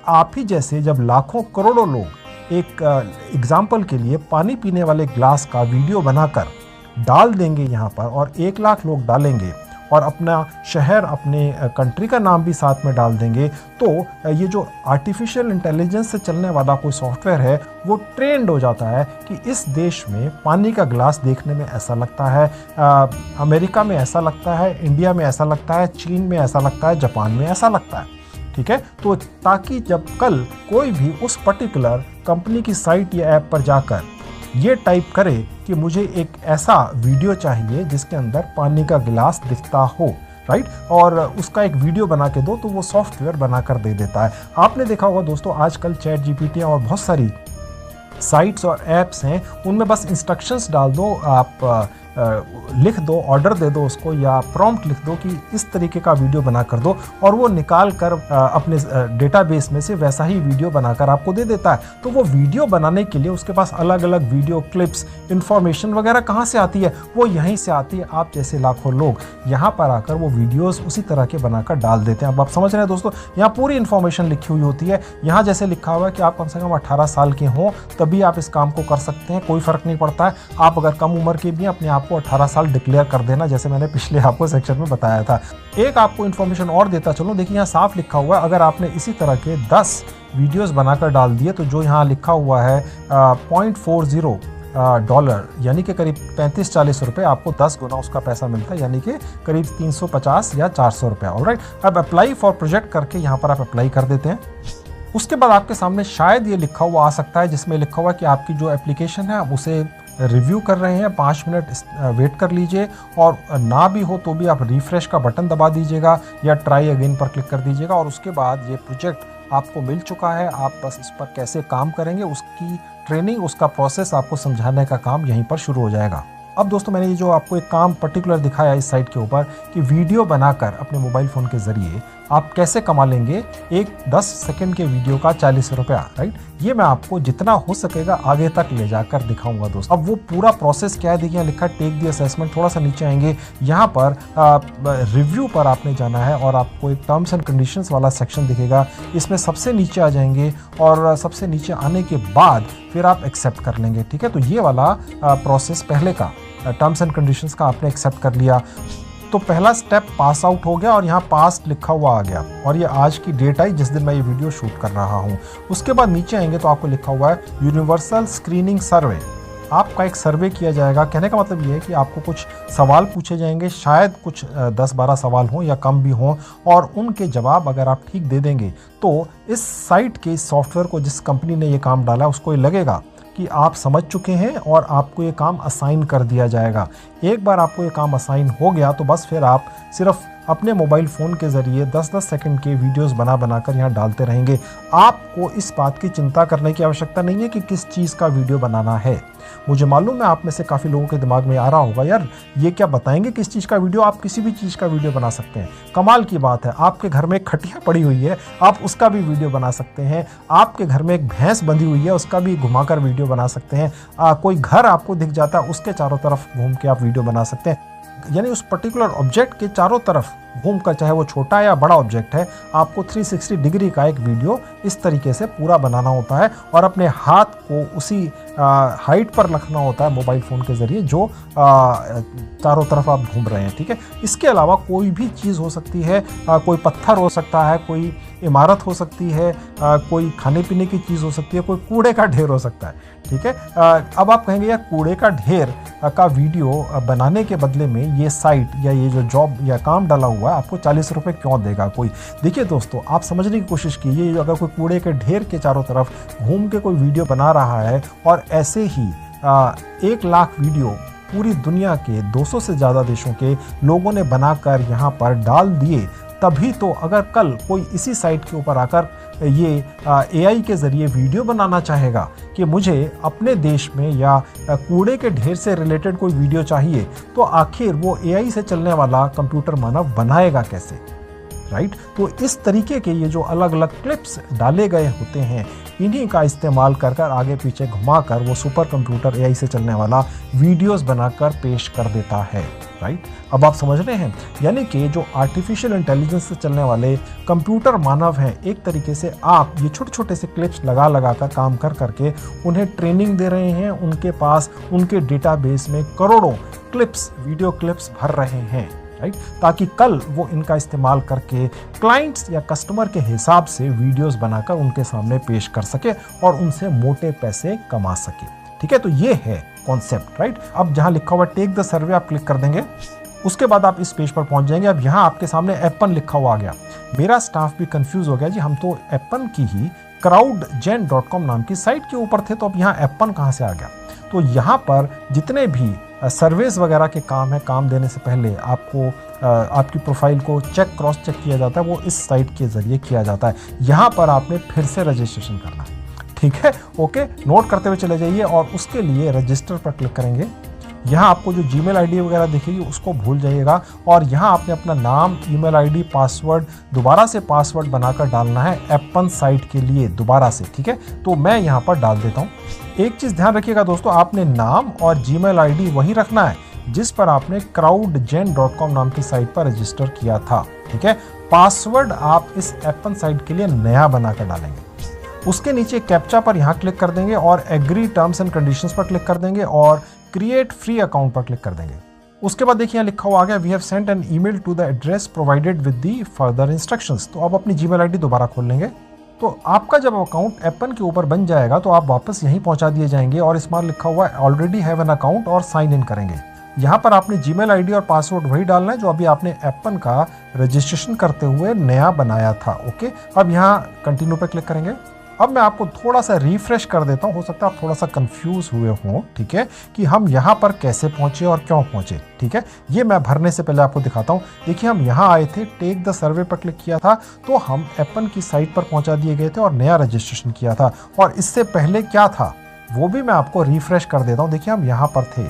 आप ही जैसे जब लाखों करोड़ों लोग एक एग्जाम्पल के लिए पानी पीने वाले ग्लास का वीडियो बनाकर डाल देंगे यहाँ पर और 1 लाख लोग डालेंगे और अपना शहर अपने कंट्री का नाम भी साथ में डाल देंगे, तो ये जो आर्टिफिशियल इंटेलिजेंस से चलने वाला कोई सॉफ्टवेयर है वो ट्रेंड हो जाता है कि इस देश में पानी का ग्लास देखने में ऐसा लगता है, अमेरिका में ऐसा लगता है, इंडिया में ऐसा लगता है, चीन में ऐसा लगता है, जापान में ऐसा लगता है। ठीक है, तो ताकि जब कल कोई भी उस पर्टिकुलर कंपनी की साइट या ऐप पर जाकर ये टाइप करे कि मुझे एक ऐसा वीडियो चाहिए जिसके अंदर पानी का गिलास दिखता हो, राइट, और उसका एक वीडियो बना के दो, तो वो सॉफ्टवेयर बनाकर दे देता है। आपने देखा होगा दोस्तों आजकल ChatGPT और बहुत सारी साइट्स और ऐप्स हैं, उनमें बस इंस्ट्रक्शंस डाल दो, आप लिख दो, ऑर्डर दे दो उसको या प्रॉम्प्ट लिख दो कि इस तरीके का वीडियो बना कर दो, और वो निकाल कर अपने डेटाबेस में से वैसा ही वीडियो बनाकर आपको दे देता है। तो वो वीडियो बनाने के लिए उसके पास अलग अलग वीडियो क्लिप्स, इंफॉर्मेशन वगैरह कहाँ से आती है, वो यहीं से आती है। आप जैसे लाखों लोग यहाँ पर आकर वो वीडियोस उसी तरह के बनाकर डाल देते हैं। अब आप समझ रहे हैं दोस्तों, यहाँ पूरी इन्फॉर्मेशन लिखी हुई होती है। यहाँ जैसे लिखा हुआ है कि आप कम से कम 18 साल के हों तभी आप इस काम को कर सकते हैं, कोई फ़र्क नहीं पड़ता है। आप अगर कम उम्र के भी अपने आप को 18 साल डिक्लेयर कर देना, जैसे मैंने पिछले आपको सेक्शन में बताया था। एक आपको इन्फॉर्मेशन और देता चलो, देखिए यहाँ साफ लिखा हुआ है, अगर आपने इसी तरह के 10 वीडियोस बनाकर डाल दिए तो जो यहाँ लिखा हुआ है $0.40 यानी कि करीब 35-40 रुपये, आपको 10 गुना उसका पैसा मिलता है, यानी कि करीब 350 या 400 रुपये। ऑलराइट, अब अप्लाई फॉर प्रोजेक्ट करके यहाँ पर आप अप्लाई कर देते हैं। उसके बाद आपके सामने शायद ये लिखा हुआ आ सकता है जिसमें लिखा हुआ कि आपकी जो एप्लीकेशन है आप उसे रिव्यू कर रहे हैं, 5 मिनट वेट कर लीजिए, और ना भी हो तो भी आप रिफ्रेश का बटन दबा दीजिएगा या ट्राई अगेन पर क्लिक कर दीजिएगा, और उसके बाद ये प्रोजेक्ट आपको मिल चुका है। आप बस इस पर कैसे काम करेंगे उसकी ट्रेनिंग, उसका प्रोसेस आपको समझाने का काम यहीं पर शुरू हो जाएगा। अब दोस्तों मैंने ये जो आपको एक काम पर्टिकुलर दिखाया इस साइट के ऊपर कि वीडियो बनाकर अपने मोबाइल फ़ोन के ज़रिए आप कैसे कमा लेंगे एक 10 सेकंड के वीडियो का 40 रुपया, राइट। ये मैं आपको जितना हो सकेगा आगे तक ले जाकर दिखाऊंगा दोस्तों। अब वो पूरा प्रोसेस क्या है देखिए, यहाँ लिखा टेक दी असेसमेंट। थोड़ा सा नीचे आएंगे, यहाँ पर रिव्यू पर आपने जाना है और आपको एक टर्म्स एंड कंडीशंस वाला सेक्शन दिखेगा। इसमें सबसे नीचे आ जाएंगे और सबसे नीचे आने के बाद फिर आप एक्सेप्ट कर लेंगे, ठीक है। तो ये वाला प्रोसेस पहले का टर्म्स एंड कंडीशंस का आपने एक्सेप्ट कर लिया तो पहला स्टेप पास आउट हो गया और यहाँ पास लिखा हुआ आ गया और ये आज की डेट आई जिस दिन मैं ये वीडियो शूट कर रहा हूँ। उसके बाद नीचे आएंगे तो आपको लिखा हुआ है यूनिवर्सल स्क्रीनिंग सर्वे। आपका एक सर्वे किया जाएगा। कहने का मतलब ये है कि आपको कुछ सवाल पूछे जाएंगे, शायद कुछ 10-12 सवाल हों या कम भी हों, और उनके जवाब अगर आप ठीक दे देंगे तो इस साइट के सॉफ्टवेयर को, जिस कंपनी ने ये काम डाला, उसको ये लगेगा कि आप समझ चुके हैं और आपको ये काम असाइन कर दिया जाएगा। एक बार आपको ये काम असाइन हो गया तो बस फिर आप सिर्फ अपने मोबाइल फ़ोन के ज़रिए 10-10 सेकंड के वीडियोस बनाकर यहाँ डालते रहेंगे। आपको इस बात की चिंता करने की आवश्यकता नहीं है कि किस चीज़ का वीडियो बनाना है। मुझे मालूम है आप में से काफ़ी लोगों के दिमाग में आ रहा होगा, यार ये क्या बताएंगे किस चीज़ का वीडियो। आप किसी भी चीज़ का वीडियो बना सकते हैं। कमाल की बात है, आपके घर में एक खटिया पड़ी हुई है, आप उसका भी वीडियो बना सकते हैं। आपके घर में एक भैंस बंधी हुई है, उसका भी घुमाकर वीडियो बना सकते हैं। कोई घर आपको दिख जाता है, उसके चारों तरफ घूम के आप वीडियो बना सकते हैं। यानी उस पर्टिकुलर ऑब्जेक्ट के चारों तरफ घूमकर, चाहे वो छोटा या बड़ा ऑब्जेक्ट है, आपको 360 डिग्री का एक वीडियो इस तरीके से पूरा बनाना होता है और अपने हाथ को उसी हाइट पर रखना होता है मोबाइल फ़ोन के ज़रिए जो चारों तरफ आप घूम रहे हैं, ठीक है। इसके अलावा कोई भी चीज़ हो सकती है, कोई पत्थर हो सकता है, कोई इमारत हो सकती है, कोई खाने पीने की चीज़ हो सकती है, कोई कूड़े का ढेर हो सकता है, ठीक है। अब आप कहेंगे यार कूड़े का ढेर का वीडियो बनाने के बदले में ये साइट या ये जो जॉब या काम डाला हुआ है आपको 40 रुपये क्यों देगा कोई। देखिए दोस्तों, आप समझने की कोशिश कीजिए, अगर कोई कूड़े के ढेर के चारों तरफ घूम के कोई वीडियो बना रहा है और ऐसे ही 1 लाख वीडियो पूरी दुनिया के 200 से ज़्यादा देशों के लोगों ने बनाकर यहाँ पर डाल दिए, तभी तो अगर कल कोई इसी साइट के ऊपर आकर ये एआई के ज़रिए वीडियो बनाना चाहेगा कि मुझे अपने देश में या कूड़े के ढेर से रिलेटेड कोई वीडियो चाहिए, तो आखिर वो एआई से चलने वाला कंप्यूटर मानव बनाएगा कैसे, राइट। तो इस तरीके के ये जो अलग अलग क्लिप्स डाले गए होते हैं, इन्हीं का इस्तेमाल कर आगे पीछे घुमाकर वो सुपर कंप्यूटर एआई से चलने वाला वीडियोस बनाकर पेश कर देता है, राइट। अब आप समझ रहे हैं, यानी कि जो आर्टिफिशियल इंटेलिजेंस से चलने वाले कंप्यूटर मानव हैं, एक तरीके से आप ये छोटे छोटे से क्लिप्स लगा कर काम कर करके उन्हें ट्रेनिंग दे रहे हैं। उनके पास उनके डेटाबेस में करोड़ों क्लिप्स, वीडियो क्लिप्स भर रहे हैं, राइट, ताकि कल वो इनका इस्तेमाल करके क्लाइंट्स या कस्टमर के हिसाब से वीडियोस बनाकर उनके सामने पेश कर सके और उनसे मोटे पैसे कमा सके, ठीक है। तो ये है कॉन्सेप्ट, राइट। अब जहां लिखा हुआ टेक द सर्वे आप क्लिक कर देंगे, उसके बाद आप इस पेज पर पहुंच जाएंगे। अब यहाँ आपके सामने एप्पन लिखा हुआ आ गया। मेरा स्टाफ भी कंफ्यूज हो गया, जी हम तो एप्पन की ही crowdgen.com नाम की साइट के ऊपर थे, तो अब यहाँ एप्पन कहाँ से आ गया। तो यहाँ पर जितने भी सर्विस वगैरह के काम है, काम देने से पहले आपको आपकी प्रोफाइल को क्रॉस चेक किया जाता है, वो इस साइट के ज़रिए किया जाता है। यहाँ पर आपने फिर से रजिस्ट्रेशन करना है, ठीक है। ओके, नोट करते हुए चले जाइए और उसके लिए रजिस्टर पर क्लिक करेंगे। यहाँ आपको जो जीमेल आईडी वगैरह दिखेगी उसको भूल जाइएगा और यहाँ आपने अपना नाम, ईमेल आईडी, पासवर्ड दोबारा से पासवर्ड बनाकर डालना है एप्पन साइट के लिए दोबारा से, ठीक है। तो मैं यहाँ पर डाल देता हूँ। एक चीज़ ध्यान रखिएगा दोस्तों, आपने नाम और जीमेल आईडी वही रखना है जिस पर आपने crowdgen.com नाम की साइट पर रजिस्टर किया था, ठीक है। पासवर्ड आप इस एप्पन साइट के लिए नया बनाकर डालेंगे। उसके नीचे कैप्चा पर यहाँ क्लिक कर देंगे और एग्री टर्म्स एंड कंडीशंस पर क्लिक कर देंगे और क्रिएट फ्री अकाउंट पर क्लिक कर देंगे। उसके बाद देखिए यहाँ लिखा हुआ आ गया, we have sent an email to the address provided with the further instructions. तो अब अपनी जीमेल आईडी दोबारा खोल लेंगे। तो आपका जब अकाउंट एप्पन के ऊपर बन जाएगा तो आप वापस यहीं पहुंचा दिए जाएंगे और इस बार लिखा हुआ है ऑलरेडी हैव एन अकाउंट और साइन इन करेंगे। यहाँ पर आपने जीमेल आईडी और पासवर्ड वही डालना है जो अभी आपने एप्पन का रजिस्ट्रेशन करते हुए नया बनाया था। ओके, अब यहाँ कंटिन्यू पर क्लिक करेंगे। अब मैं आपको थोड़ा सा रिफ्रेश कर देता हूँ, हो सकता है आप थोड़ा सा कंफ्यूज हुए हों, ठीक है, कि हम यहाँ पर कैसे पहुँचे और क्यों पहुँचे, ठीक है। ये मैं भरने से पहले आपको दिखाता हूँ। देखिए हम यहाँ आए थे, टेक द सर्वे पर क्लिक किया था तो हम एप्पन की साइट पर पहुँचा दिए गए थे और नया रजिस्ट्रेशन किया था। और इससे पहले क्या था वो भी मैं आपको रिफ्रेश कर देता हूँ। देखिए हम यहाँ पर थे,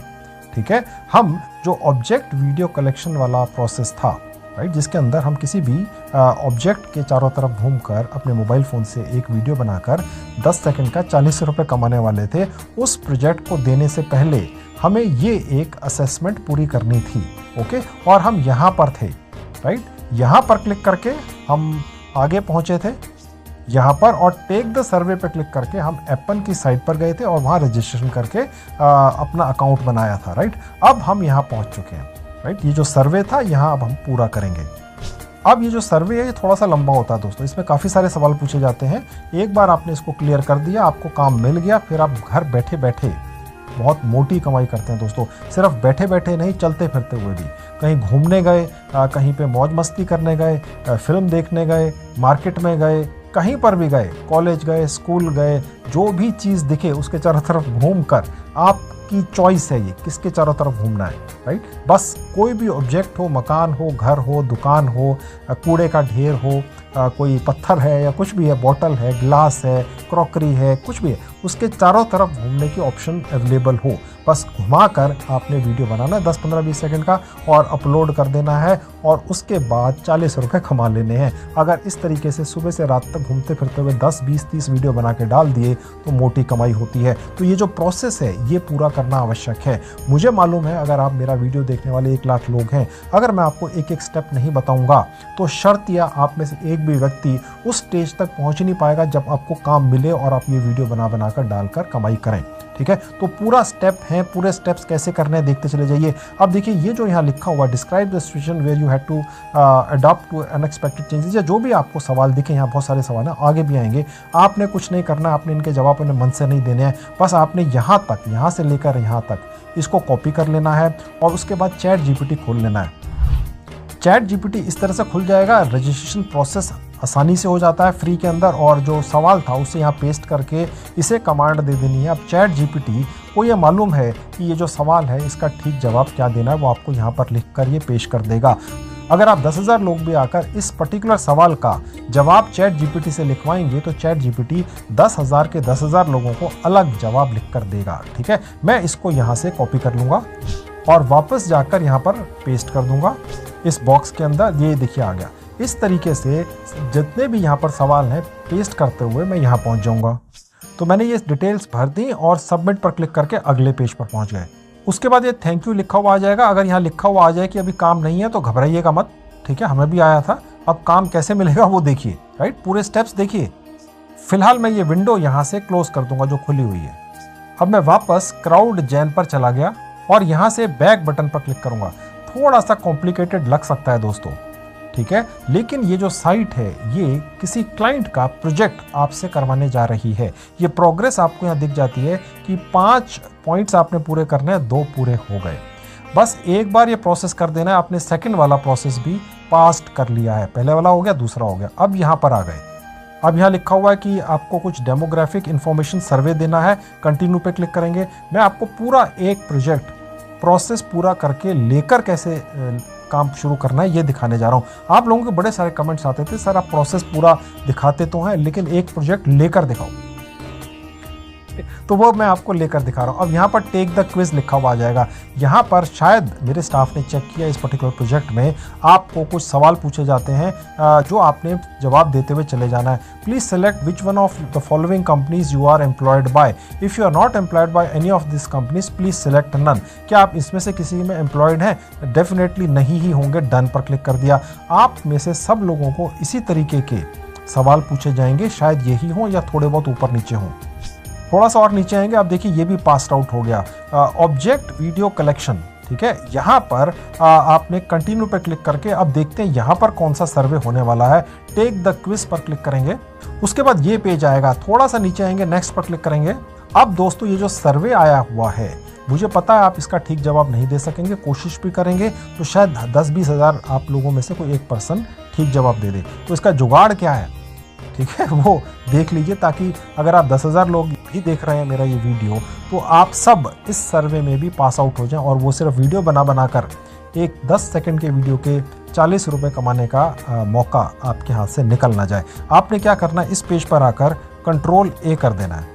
ठीक है। हम जो ऑब्जेक्ट वीडियो कलेक्शन वाला प्रोसेस था, राइट, जिसके अंदर हम किसी भी ऑब्जेक्ट के चारों तरफ घूमकर अपने मोबाइल फ़ोन से एक वीडियो बनाकर 10 सेकंड का 40 रुपये कमाने वाले थे, उस प्रोजेक्ट को देने से पहले हमें ये एक असेसमेंट पूरी करनी थी। ओके, और हम यहाँ पर थे, राइट, यहाँ पर क्लिक करके हम आगे पहुँचे थे यहाँ पर, और टेक द सर्वे पे क्लिक करके हम एप्पन की साइट पर गए थे और वहाँ रजिस्ट्रेशन करके अपना अकाउंट बनाया था, राइट। अब हम यहाँ पहुँच चुके हैं, राइट। ये जो सर्वे था यहाँ अब हम पूरा करेंगे। अब ये जो सर्वे है ये थोड़ा सा लंबा होता है दोस्तों, इसमें काफ़ी सारे सवाल पूछे जाते हैं। एक बार आपने इसको क्लियर कर दिया, आपको काम मिल गया, फिर आप घर बैठे बैठे बहुत मोटी कमाई करते हैं दोस्तों। सिर्फ बैठे बैठे नहीं, चलते फिरते हुए भी, कहीं घूमने गए, कहीं पे मौज मस्ती करने गए, फिल्म देखने गए, मार्केट में गए, कहीं पर भी गए, कॉलेज गए, स्कूल गए, जो भी चीज़ दिखे उसके चारों तरफ घूमकर, आपकी चॉइस है ये किसके चारों तरफ घूमना है, राइट। बस कोई भी ऑब्जेक्ट हो, मकान हो, घर हो, दुकान हो, कूड़े का ढेर हो, कोई पत्थर है या कुछ भी है, बॉटल है, ग्लास है, क्रॉकरी है, कुछ भी है, उसके चारों तरफ घूमने की ऑप्शन अवेलेबल हो। बस घुमाकर आपने वीडियो बनाना है 10, 15, 20 सेकंड का और अपलोड कर देना है, और उसके बाद 40 रुपये कमा लेने हैं। अगर इस तरीके से सुबह से रात तक घूमते फिरते हुए 10, 20, 30 वीडियो बना के डाल दिए तो मोटी कमाई होती है। तो ये जो प्रोसेस है ये पूरा करना आवश्यक है। मुझे मालूम है अगर आप मेरा वीडियो देखने वाले 1 लाख लोग हैं, अगर मैं आपको एक एक स्टेप नहीं बताऊंगा तो शर्त या आप में से एक भी व्यक्ति उस स्टेज तक पहुंच नहीं पाएगा जब आपको काम मिले और आप ये वीडियो बनाकर डालकर कमाई करें, ठीक है। तो पूरा स्टेप है, पूरे स्टेप्स कैसे करने हैं देखते चले जाइए। अब देखिए ये जो यहाँ लिखा हुआ describe the situation where you had to adopt to unexpected changes, या जो भी आपको सवाल दिखे, यहाँ बहुत सारे सवाल हैं, आगे भी आएंगे। आपने कुछ नहीं करना, आपने इनके जवाब अपने मन से नहीं देने हैं, बस आपने यहाँ तक, यहाँ से लेकर यहाँ तक इसको कॉपी कर लेना है और उसके बाद चैट जीपीटी खोल लेना है। चैट जीपीटी इस तरह से खुल जाएगा, रजिस्ट्रेशन प्रोसेस आसानी से हो जाता है फ्री के अंदर, और जो सवाल था उसे यहाँ पेस्ट करके इसे कमांड दे देनी है। अब चैट जीपीटी को ये मालूम है कि ये जो सवाल है इसका ठीक जवाब क्या देना है, वो आपको यहाँ पर लिख कर ये पेश कर देगा। अगर आप 10,000 लोग भी आकर इस पर्टिकुलर सवाल का जवाब चैट जीपीटी से लिखवाएंगे तो चैट जीपीटी 10,000 के 10,000 लोगों को अलग जवाब लिख कर देगा, ठीक है। मैं इसको यहाँ से कॉपी कर लूँगा और वापस जाकर यहाँ पर पेस्ट कर दूँगा इस बॉक्स के अंदर। ये देखिए आ गया। इस तरीके से जितने भी यहाँ पर सवाल हैं पेस्ट करते हुए मैं यहाँ पहुँच जाऊँगा। तो मैंने ये डिटेल्स भर दी और सबमिट पर क्लिक करके अगले पेज पर पहुँच गए। उसके बाद ये थैंक यू लिखा हुआ आ जाएगा। अगर यहाँ लिखा हुआ आ जाए कि अभी काम नहीं है तो घबराइएगा मत, ठीक है, हमें भी आया था। अब काम कैसे मिलेगा वो देखिए, राइट, पूरे स्टेप्स देखिए। फिलहाल मैं ये विंडो यहाँ से क्लोज कर दूंगा जो खुली हुई है। अब मैं वापस क्राउडजेन पर चला गया और यहाँ से बैक बटन पर क्लिक करूँगा। थोड़ा सा कॉम्प्लिकेटेड लग सकता है दोस्तों, ठीक है, लेकिन ये जो साइट है ये किसी क्लाइंट का प्रोजेक्ट आपसे करवाने जा रही है। ये प्रोग्रेस आपको यहाँ दिख जाती है कि 5 पॉइंट्स आपने पूरे करने हैं, 2 पूरे हो गए। बस एक बार ये प्रोसेस कर देना है। आपने सेकंड वाला प्रोसेस भी पास्ट कर लिया है, पहले वाला हो गया, दूसरा हो गया। अब यहाँ पर आ गए। अब यहाँ लिखा हुआ है कि आपको कुछ डेमोग्राफिक इंफॉर्मेशन सर्वे देना है, कंटिन्यू पे क्लिक करेंगे। मैं आपको पूरा एक प्रोजेक्ट प्रोसेस पूरा करके लेकर कैसे काम शुरू करना है ये दिखाने जा रहा हूँ। आप लोगों के बड़े सारे कमेंट्स आते थे, सर आप प्रोसेस पूरा दिखाते तो हैं लेकिन एक प्रोजेक्ट लेकर दिखाओ, तो वो मैं आपको लेकर दिखा रहा हूँ। अब यहाँ पर टेक द क्विज लिखा हुआ आ जाएगा। यहाँ पर शायद मेरे स्टाफ ने चेक किया, इस पर्टिकुलर प्रोजेक्ट में आपको कुछ सवाल पूछे जाते हैं जो आपने जवाब देते हुए चले जाना है। Please select which one of the following companies you are employed by. If you are not employed by any of this companies please select none. क्या आप इसमें से किसी में एम्प्लॉयड हैं? डेफिनेटली नहीं ही होंगे। डन पर क्लिक कर दिया। आप में से सब लोगों को इसी तरीके के सवाल पूछे जाएंगे, शायद यही हो या थोड़े बहुत ऊपर नीचे हों। थोड़ा सा और नीचे आएंगे, आप देखिए ये भी पास आउट हो गया। ऑब्जेक्ट वीडियो कलेक्शन, ठीक है। यहाँ पर आपने कंटिन्यू पर क्लिक करके अब देखते हैं यहाँ पर कौन सा सर्वे होने वाला है। टेक द क्विज पर क्लिक करेंगे, उसके बाद ये पेज आएगा। थोड़ा सा नीचे आएंगे, नेक्स्ट पर क्लिक करेंगे। अब दोस्तों ये जो सर्वे आया हुआ है, मुझे पता है आप इसका ठीक जवाब नहीं दे सकेंगे, कोशिश भी करेंगे तो शायद 10-20 हज़ार आप लोगों में से कोई एक पर्सन ठीक जवाब दे दे। तो इसका जुगाड़ क्या है, ठीक है, वो देख लीजिए, ताकि अगर आप 10,000 लोग भी देख रहे हैं मेरा ये वीडियो तो आप सब इस सर्वे में भी पास आउट हो जाएं और वो सिर्फ वीडियो बना कर एक 10 सेकंड के वीडियो के 40 रुपये कमाने का मौका आपके हाथ से निकल ना जाए। आपने क्या करना है, इस पेज पर आकर Ctrl+A कर देना है,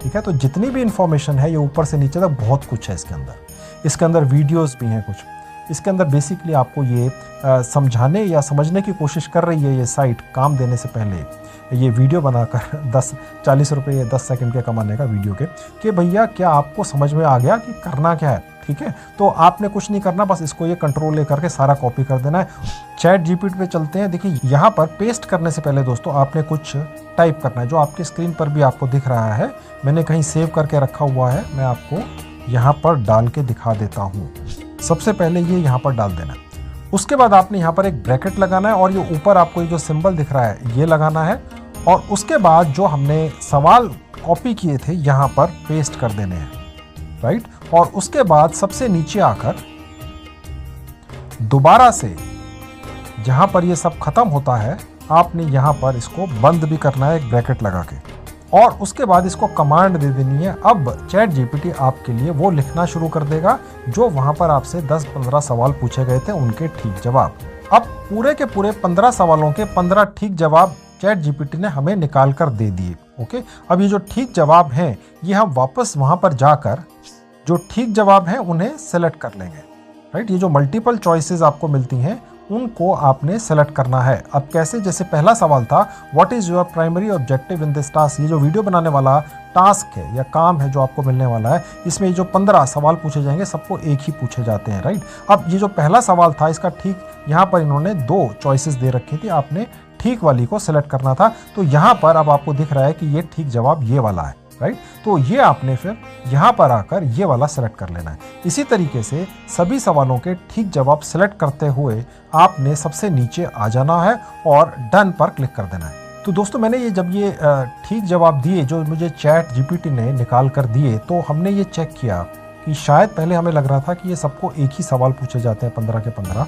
ठीक है। तो जितनी भी इंफॉर्मेशन है ये ऊपर से नीचे तक बहुत कुछ है इसके अंदर। इसके अंदर वीडियोस भी हैं कुछ। इसके अंदर बेसिकली आपको ये समझाने या समझने की कोशिश कर रही है ये साइट काम देने से पहले, ये वीडियो बनाकर 40 रुपये या 10 सेकंड के कमाने का वीडियो के, कि भैया क्या आपको समझ में आ गया कि करना क्या है। ठीक है, तो आपने कुछ नहीं करना, बस इसको ये कंट्रोल ले करके सारा कॉपी कर देना है। चैट जीपीटी पे चलते हैं। देखिए यहाँ पर पेस्ट करने से पहले दोस्तों आपने कुछ टाइप करना है, जो आपकी स्क्रीन पर भी आपको दिख रहा है, मैंने कहीं सेव करके रखा हुआ है, मैं आपको यहाँ पर डाल के दिखा देता हूँ। सबसे पहले ये यहाँ पर डाल देना है, उसके बाद आपने यहाँ पर एक ब्रैकेट लगाना है और ये ऊपर आपको ये जो सिंबल दिख रहा है ये लगाना है, और उसके बाद जो हमने सवाल कॉपी किए थे यहाँ पर पेस्ट कर देने हैं, राइट। और उसके बाद सबसे नीचे आकर दोबारा से जहाँ पर ये सब खत्म होता है आपने यहाँ पर इसको बंद भी करना है एक ब्रैकेट लगा के, और उसके बाद इसको कमांड दे देनी है। अब चैट जीपीटी आपके लिए वो लिखना शुरू कर देगा जो वहाँ पर आपसे 10-15 सवाल पूछे गए थे उनके ठीक जवाब। अब पूरे के पूरे 15 सवालों के 15 ठीक जवाब चैट जीपीटी ने हमें निकाल कर दे दिए। ओके, अब ये जो ठीक जवाब हैं ये हम वापस वहाँ पर जाकर जो ठीक जवाब हैं उन्हें सेलेक्ट कर लेंगे, राइट। ये जो मल्टीपल चॉइसेस आपको मिलती हैं उनको आपने सेलेक्ट करना है। अब कैसे, जैसे पहला सवाल था what is your primary objective in this task, ये जो वीडियो बनाने वाला टास्क है या काम है जो आपको मिलने वाला है, इसमें जो 15 सवाल पूछे जाएंगे सबको एक ही पूछे जाते हैं, राइट। अब ये जो पहला सवाल था इसका ठीक यहाँ पर इन्होंने 2 चॉइसेस दे रखी थी, आपने ठीक वाली को सेलेक्ट करना था। तो यहाँ पर अब आपको दिख रहा है कि ये ठीक जवाब ये वाला है, राइट। तो ये आपने फिर यहाँ पर आकर ये वाला सेलेक्ट कर लेना है। इसी तरीके से सभी सवालों के ठीक जवाब सेलेक्ट करते हुए आपने सबसे नीचे आ जाना है और डन पर क्लिक कर देना है। तो दोस्तों मैंने ये जब ये ठीक जवाब दिए जो मुझे चैट जीपीटी ने निकाल कर दिए, तो हमने ये चेक किया कि शायद पहले हमें लग रहा था कि ये सबको एक ही सवाल पूछे जाते हैं 15 के 15,